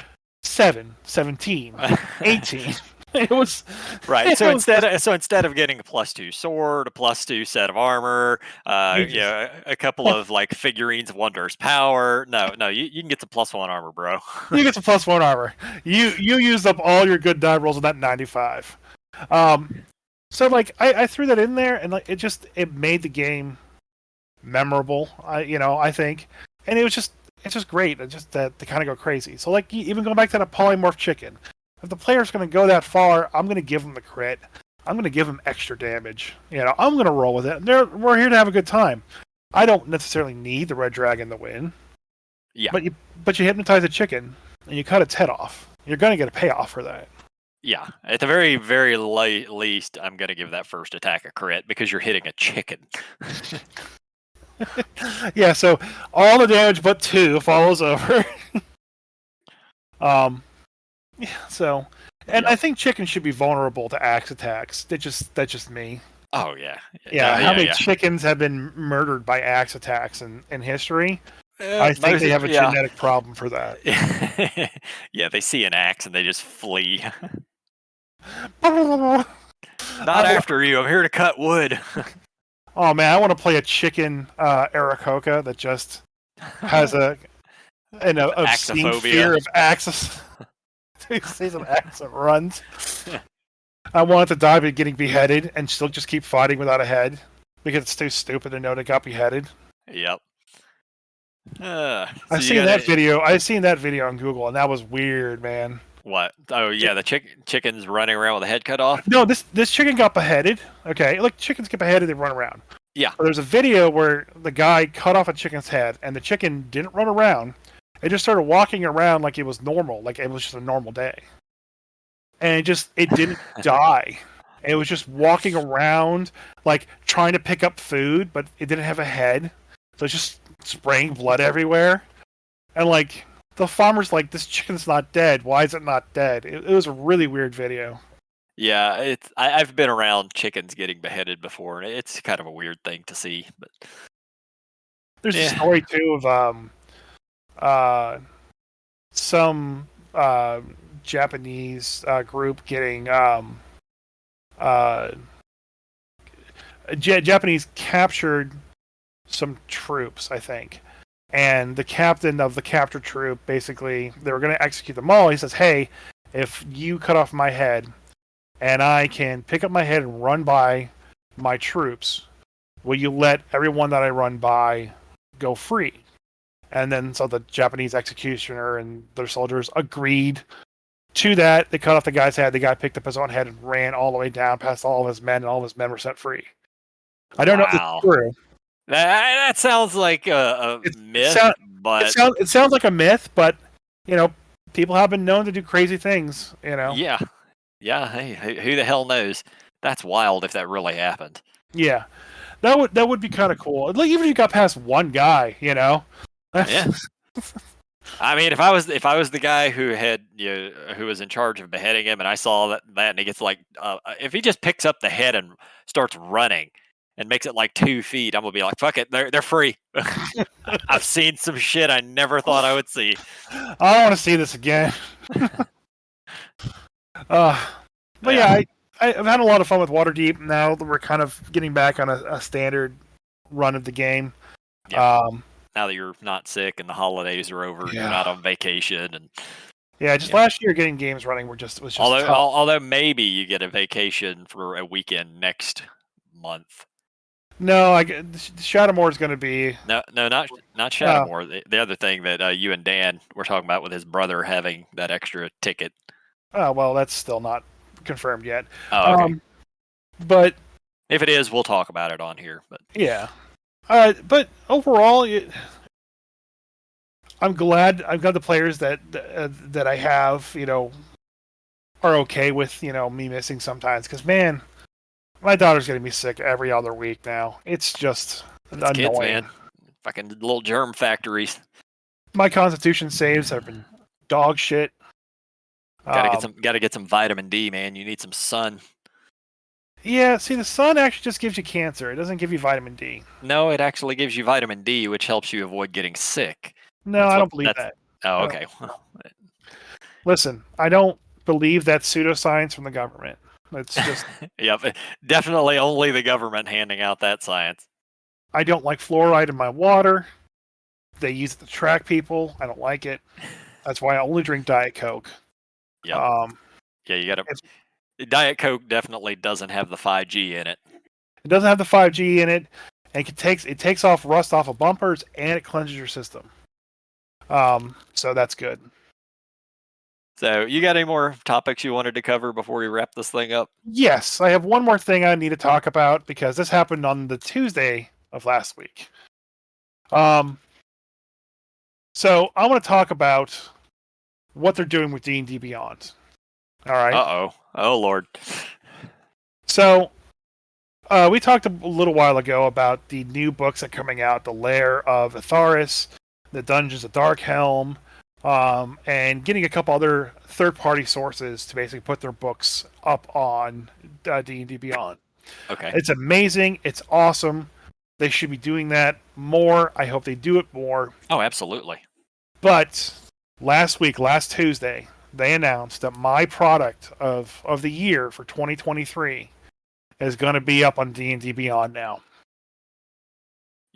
7, 17, 18. It was right. So instead of getting a +2 sword, a +2 set of armor, a couple of like figurines of Wondrous Power. No, you can get the +1 armor, bro. You get the +1 armor. You used up all your good die rolls on that 95. So like I threw that in there, and like it made the game memorable. I think, and it's just great. It's just that they kind of go crazy. So like even going back to that polymorph chicken, if the player's going to go that far, I'm going to give them the crit. I'm going to give them extra damage. I'm going to roll with it. We're here to have a good time. I don't necessarily need the red dragon to win. Yeah. But you hypnotize a chicken and you cut its head off. You're going to get a payoff for that. Yeah, at the very, very least, I'm going to give that first attack a crit because you're hitting a chicken. Yeah, so all the damage but 2 follows over. Yeah, so, and Yep. I think chickens should be vulnerable to axe attacks. That's just me. Oh yeah. Yeah, how many chickens have been murdered by axe attacks in history? I think they have a genetic problem for that. Yeah, they see an axe and they just flee. Not after you. I'm here to cut wood. Oh man, I want to play a chicken Aarakocra that just has an obscene fear of axes. He sees an axe that runs. I want it to die by getting beheaded and still just keep fighting without a head because it's too stupid to know they got beheaded. Yep. I've seen that video. I've seen that video on Google, and that was weird, man. What? Oh yeah, the chicken's running around with a head cut off. No, this chicken got beheaded. Okay, look, chickens get beheaded; they run around. Yeah. But there's a video where the guy cut off a chicken's head, and the chicken didn't run around. It just started walking around like it was normal, like it was just a normal day. And it didn't die. It was just walking around, like trying to pick up food, but it didn't have a head, so it's just spraying blood everywhere. And like the farmer's like, "This chicken's not dead. Why is it not dead?" It was a really weird video. Yeah, I've been around chickens getting beheaded before, and it's kind of a weird thing to see. But there's a story too of some Japanese group getting Japanese captured some troops, I think. And the captain of the captured troop, basically, they were going to execute them all. He says, "Hey, if you cut off my head and I can pick up my head and run by my troops, will you let everyone that I run by go free?" And then so the Japanese executioner and their soldiers agreed to that. They cut off the guy's head. The guy picked up his own head and ran all the way down past all of his men, and all of his men were set free. I don't know if it's true. That sounds like a myth, but it sounds like a myth, but people have been known to do crazy things. Yeah. Hey, who the hell knows? That's wild if that really happened. Yeah, that would be kind of cool. Like even if you got past one guy, Yeah. I mean, if I was the guy who had who was in charge of beheading him, and I saw that and he gets like if he just picks up the head and starts running and makes it like 2 feet, I'm gonna be like, fuck it, they're free. I've seen some shit I never thought I would see. I don't want to see this again. But yeah, I've had a lot of fun with Waterdeep. Now that we're kind of getting back on a standard run of the game. Yeah. Now that you're not sick and the holidays are over, you're not on vacation, and last year getting games running was just although maybe you get a vacation for a weekend next month. No, Shadowmoor is going to be no, not Shadowmoor. The other thing that you and Dan were talking about with his brother having that extra ticket. Oh well, that's still not confirmed yet. Oh, okay. But if it is, we'll talk about it on here. But yeah. But overall, I'm glad the players that I have, are okay with me missing sometimes. Because man, my daughter's getting me sick every other week now. It's just annoying. Kids, man. Fucking little germ factories. My constitution saves have been dog shit. Gotta get some vitamin D, man. You need some sun. Yeah, see, the sun actually just gives you cancer. It doesn't give you vitamin D. No, it actually gives you vitamin D, which helps you avoid getting sick. No, I don't believe that. Oh, okay. Listen, I don't believe that pseudoscience from the government. It's just... Yep, definitely only the government handing out that science. I don't like fluoride in my water. They use it to track people. I don't like it. That's why I only drink Diet Coke. Yeah. Yeah, Diet Coke definitely doesn't have the 5G in it. It doesn't have the 5G in it, and it takes off rust off of bumpers, and it cleanses your system. So that's good. So, you got any more topics you wanted to cover before we wrap this thing up? Yes, I have one more thing I need to talk about because this happened on the Tuesday of last week. So I want to talk about what they're doing with D&D Beyond. All right. Uh-oh. Oh, Lord. So we talked a little while ago about the new books that are coming out, The Lair of Atharis, The Dungeons of Darkhelm, and getting a couple other third-party sources to basically put their books up on D&D Beyond. Okay. It's amazing. It's awesome. They should be doing that more. I hope they do it more. Oh, absolutely. But last Tuesday, they announced that my product of the year for 2023 is going to be up on D&D Beyond now.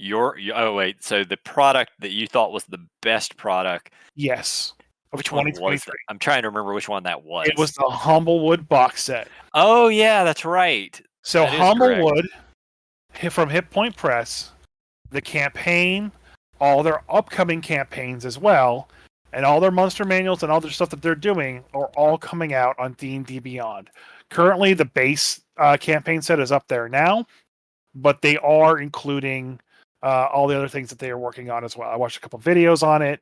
Oh, wait. So the product that you thought was the best product. Yes. Which one was that? I'm trying to remember which one that was. It was the Humblewood box set. Oh, yeah, that's right. So that is correct. Humblewood from Hit Point Press, the campaign, all their upcoming campaigns as well, and all their monster manuals and all their stuff that they're doing are all coming out on D&D Beyond. Currently, the base campaign set is up there now, but they are including all the other things that they are working on as well. I watched a couple videos on it,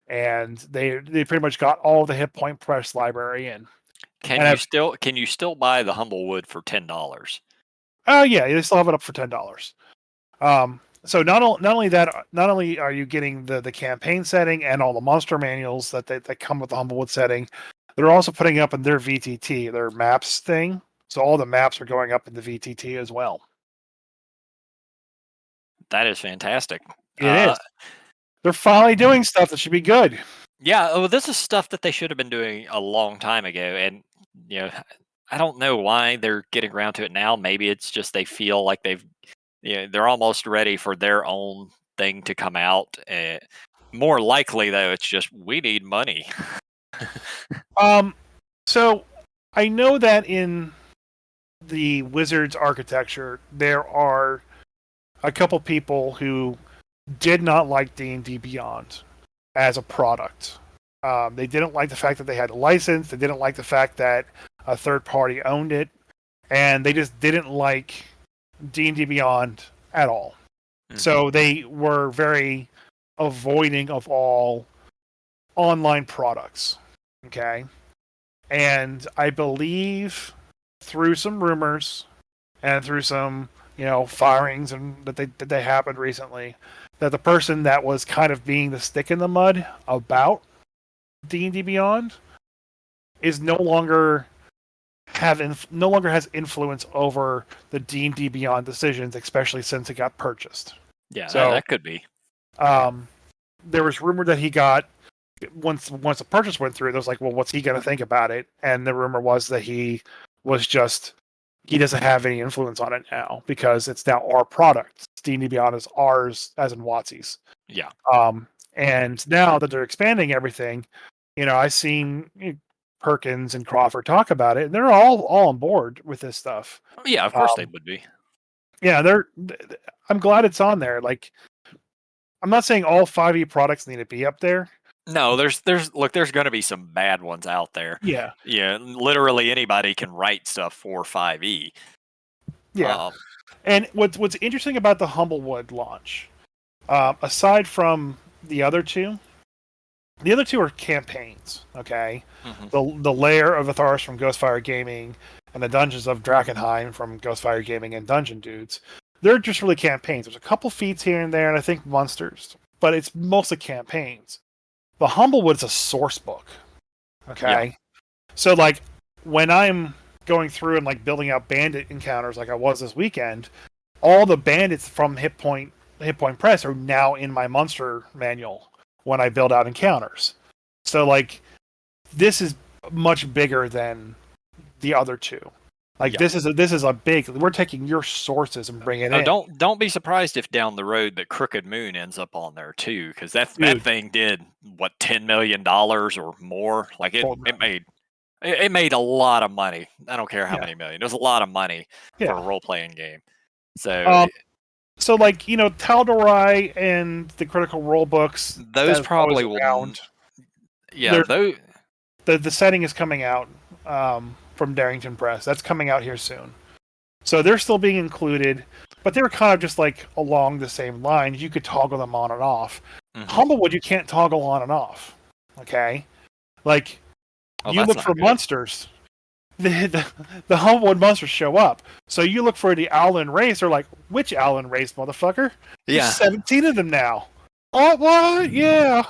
and they pretty much got all the Hit Point Press library in. Can you still buy the Humblewood for $10? Oh yeah, they still have it up for $10. So not only are you getting the campaign setting and all the monster manuals that come with the Humblewood setting, they're also putting up in their VTT, their maps thing. So all the maps are going up in the VTT as well. That is fantastic. It is. They're finally doing stuff that should be good. Yeah, well, this is stuff that they should have been doing a long time ago, and I don't know why they're getting around to it now. Maybe it's just they feel like they're almost ready for their own thing to come out. More likely, though, it's just we need money. So I know that in the Wizards architecture, there are a couple people who did not like D&D Beyond as a product. They didn't like the fact that they had a license. They didn't like the fact that a third party owned it, and they just didn't like D&D Beyond at all. Mm-hmm. So they were very avoiding of all online products. Okay, and I believe through some rumors and through some firings and that they happened recently, that the person that was kind of being the stick in the mud about D&D Beyond is no longer has influence over the D&D Beyond decisions, especially since it got purchased. Yeah, so that could be. There was rumor that he got once the purchase went through. It was like, well, what's he going to think about it? And the rumor was that he doesn't have any influence on it now because it's now our product. D&D Beyond is ours, as in Wotc's. Yeah. And now that they're expanding everything, I've seen Perkins and Crawford talk about it, and they're all on board with this stuff. Yeah, of course they would be. Yeah, I'm glad it's on there. Like, I'm not saying all 5e products need to be up there. No, there's going to be some bad ones out there. Yeah. Yeah, literally anybody can write stuff for 5e. Yeah. And what's interesting about the Humblewood launch, aside from the other two are campaigns, okay? Mm-hmm. The Lair of Atharis from Ghostfire Gaming and the Dungeons of Drakkenheim from Ghostfire Gaming and Dungeon Dudes. They're just really campaigns. There's a couple feats here and there, and I think monsters, but it's mostly campaigns. The Humblewood is a source book, okay? Yeah. So, like, when I'm going through and, like, building out bandit encounters like I was this weekend, all the bandits from Hit Point Press are now in my monster manual when I build out encounters. So, like, this is much bigger than the other two. Like, this is a big. We're taking your sources and bringing it in. Don't be surprised if down the road the Crooked Moon ends up on there too, because that thing did what $10 million or more. Like it made It made a lot of money. I don't care how Yeah. many million. It was a lot of money for a Yeah. role-playing game. So Um, so like, you know, Tal'Darai and the Critical Role books those that's always probably will. around. Yeah, those. The setting is coming out from Darrington Press. That's coming out here soon. So they're still being included, but they were kind of just like along the same lines. You could toggle them on and off. Humblewood, you can't toggle on and off. Okay, like you That's look not for good. monsters. The Humblewood monsters show up. So you look for the Owlin race. They're like, which Owlin race, motherfucker? There's 17 of them now. Oh, what? Yeah.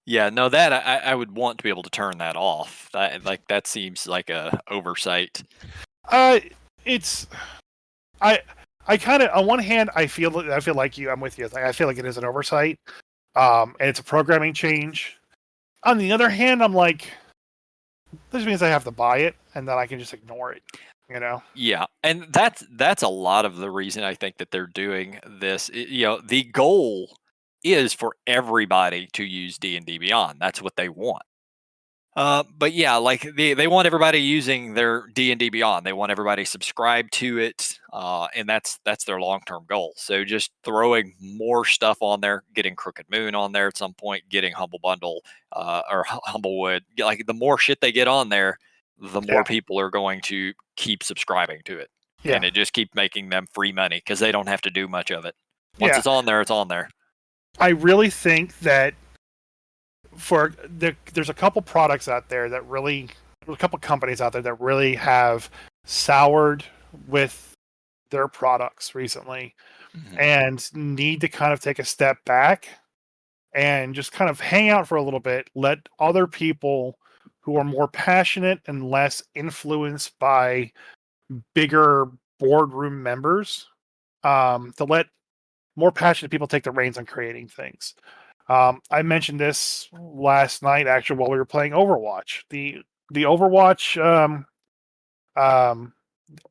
Yeah, no, that I would want to be able to turn that off. That seems like a oversight. It's I kind of, on one hand, I feel like you. I'm with you. I feel like it is an oversight, and it's a programming change. On the other hand, I'm like, this means I have to buy it, and then I can just ignore it. You know? Yeah, and that's a lot of the reason I think that they're doing this. The goal is for everybody to use D&D Beyond. That's what they want. But yeah, like they want everybody using their D&D Beyond. They want everybody subscribed to it, and that's their long term goal. So just throwing more stuff on there, getting Crooked Moon on there at some point, getting Humble Bundle or Humblewood. Like the more shit they get on there, the more Yeah. people are going to keep subscribing to it, Yeah. and it just keeps making them free money because they don't have to do much of it. Once Yeah. it's on there, it's on there. I really think that there's a couple products out there that really, there's a couple companies out there that really have soured with their products recently and need to kind of take a step back and just kind of hang out for a little bit, let other people who are more passionate and less influenced by bigger boardroom members, to let more passionate people take the reins on creating things. I mentioned this last night, actually, while we were playing Overwatch. The Overwatch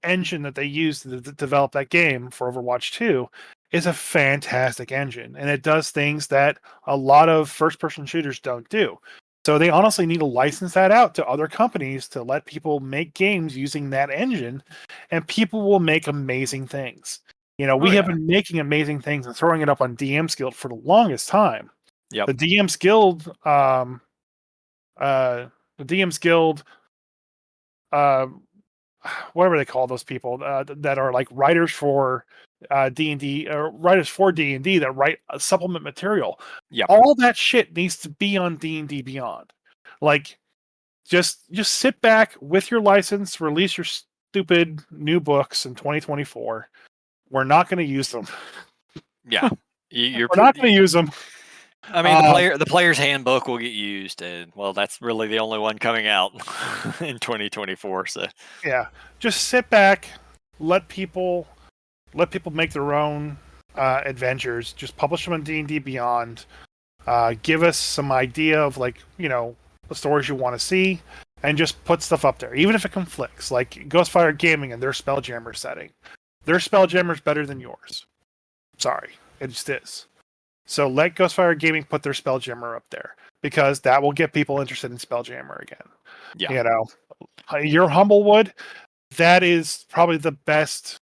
engine that they used to develop that game for Overwatch 2 is a fantastic engine, and it does things that a lot of first-person shooters don't do. So they honestly need to license that out to other companies to let people make games using that engine, and people will make amazing things. You know, we have been making amazing things and throwing it up on DM's Guild for the longest time. Yep. The DM's Guild, the DM's Guild, uh, whatever they call those people that are like writers for D&D or writers for D&D that write supplement material. Yep. All that shit needs to be on D&D Beyond. Like, just sit back with your license, release your stupid new books in 2024. We're not going to use them. Yeah, We're not going to use them. I mean, the player's handbook will get used, and well, that's really the only one coming out in 2024. So yeah, just sit back, let people make their own adventures. Just publish them on D&D Beyond. Give us some idea of, like, you know, the stories you want to see, and just put stuff up there, even if it conflicts. Like Ghostfire Gaming and their Spelljammer setting, their Spelljammer's better than yours. Sorry, it just is. So let Ghostfire Gaming put their Spelljammer up there, because that will get people interested in Spelljammer again. yeah, You know, your Humblewood, that is probably the best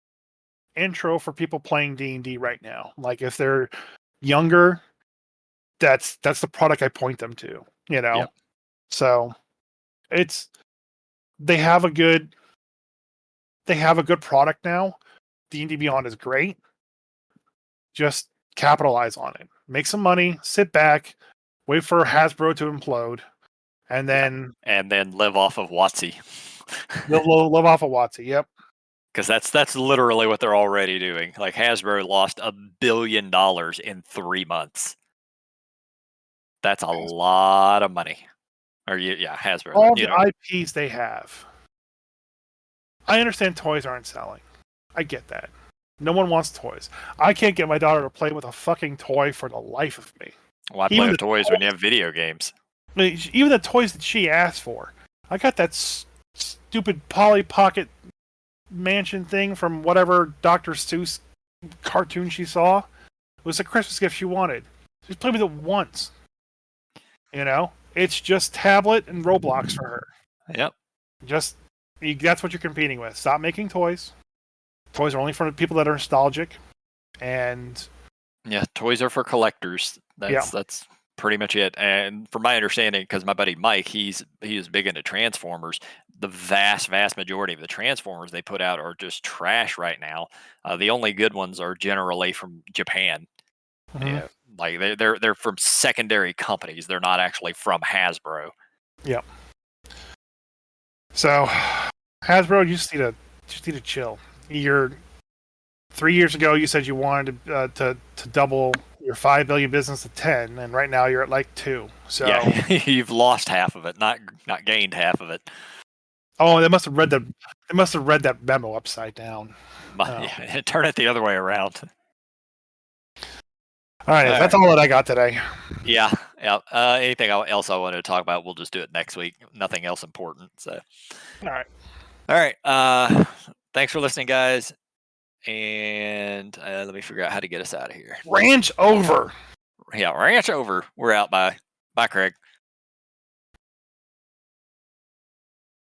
intro for people playing D&D right now. Like, if they're younger, that's the product I point them to, you know. Yep. So they have a good product now. D&D Beyond is great. Just capitalize on it. Make some money, sit back, wait for Hasbro to implode, and then live off of Wotc. they'll live off of Wotc. Yep. Because that's literally what they're already doing. Like Hasbro lost $1 billion in 3 months. That's a lot of money. Or Hasbro. All the IPs they have. I understand toys aren't selling. I get that. No one wants toys. I can't get my daughter to play with a fucking toy for the life of me. Why play with toys when you have video games? I mean, even the toys that she asked for. I got that stupid Polly Pocket Mansion thing from whatever Dr. Seuss cartoon she saw. It was a Christmas gift she wanted. She played with it once. You know? It's just tablet and Roblox for her. Yep. That's what you're competing with. Stop making toys. Toys are only for people that are nostalgic, and Yeah, toys are for collectors. yeah. That's pretty much it. And from my understanding, because my buddy Mike, he is big into Transformers. The vast majority of the Transformers they put out are just trash right now. The only good ones are generally from Japan. Mhm. Yeah, like they're from secondary companies. They're not actually from Hasbro. Yeah. So, Hasbro, you just need to chill. You're 3 years ago, you said you wanted to double your 5 billion business to 10, and right now you're at like 2. So, Yeah, you've lost half of it, not gained half of it. oh, they must have read that memo upside down. Oh. Yeah, turn it the other way around. All right, All that's right. all that I got today. Yeah, yeah. Anything else I wanted to talk about, we'll just do it next week. Nothing else important. So, All right, all right. Thanks for listening, guys. And let me figure out how to get us out of here. ranch over. Yeah, ranch over. We're out. Bye, Craig.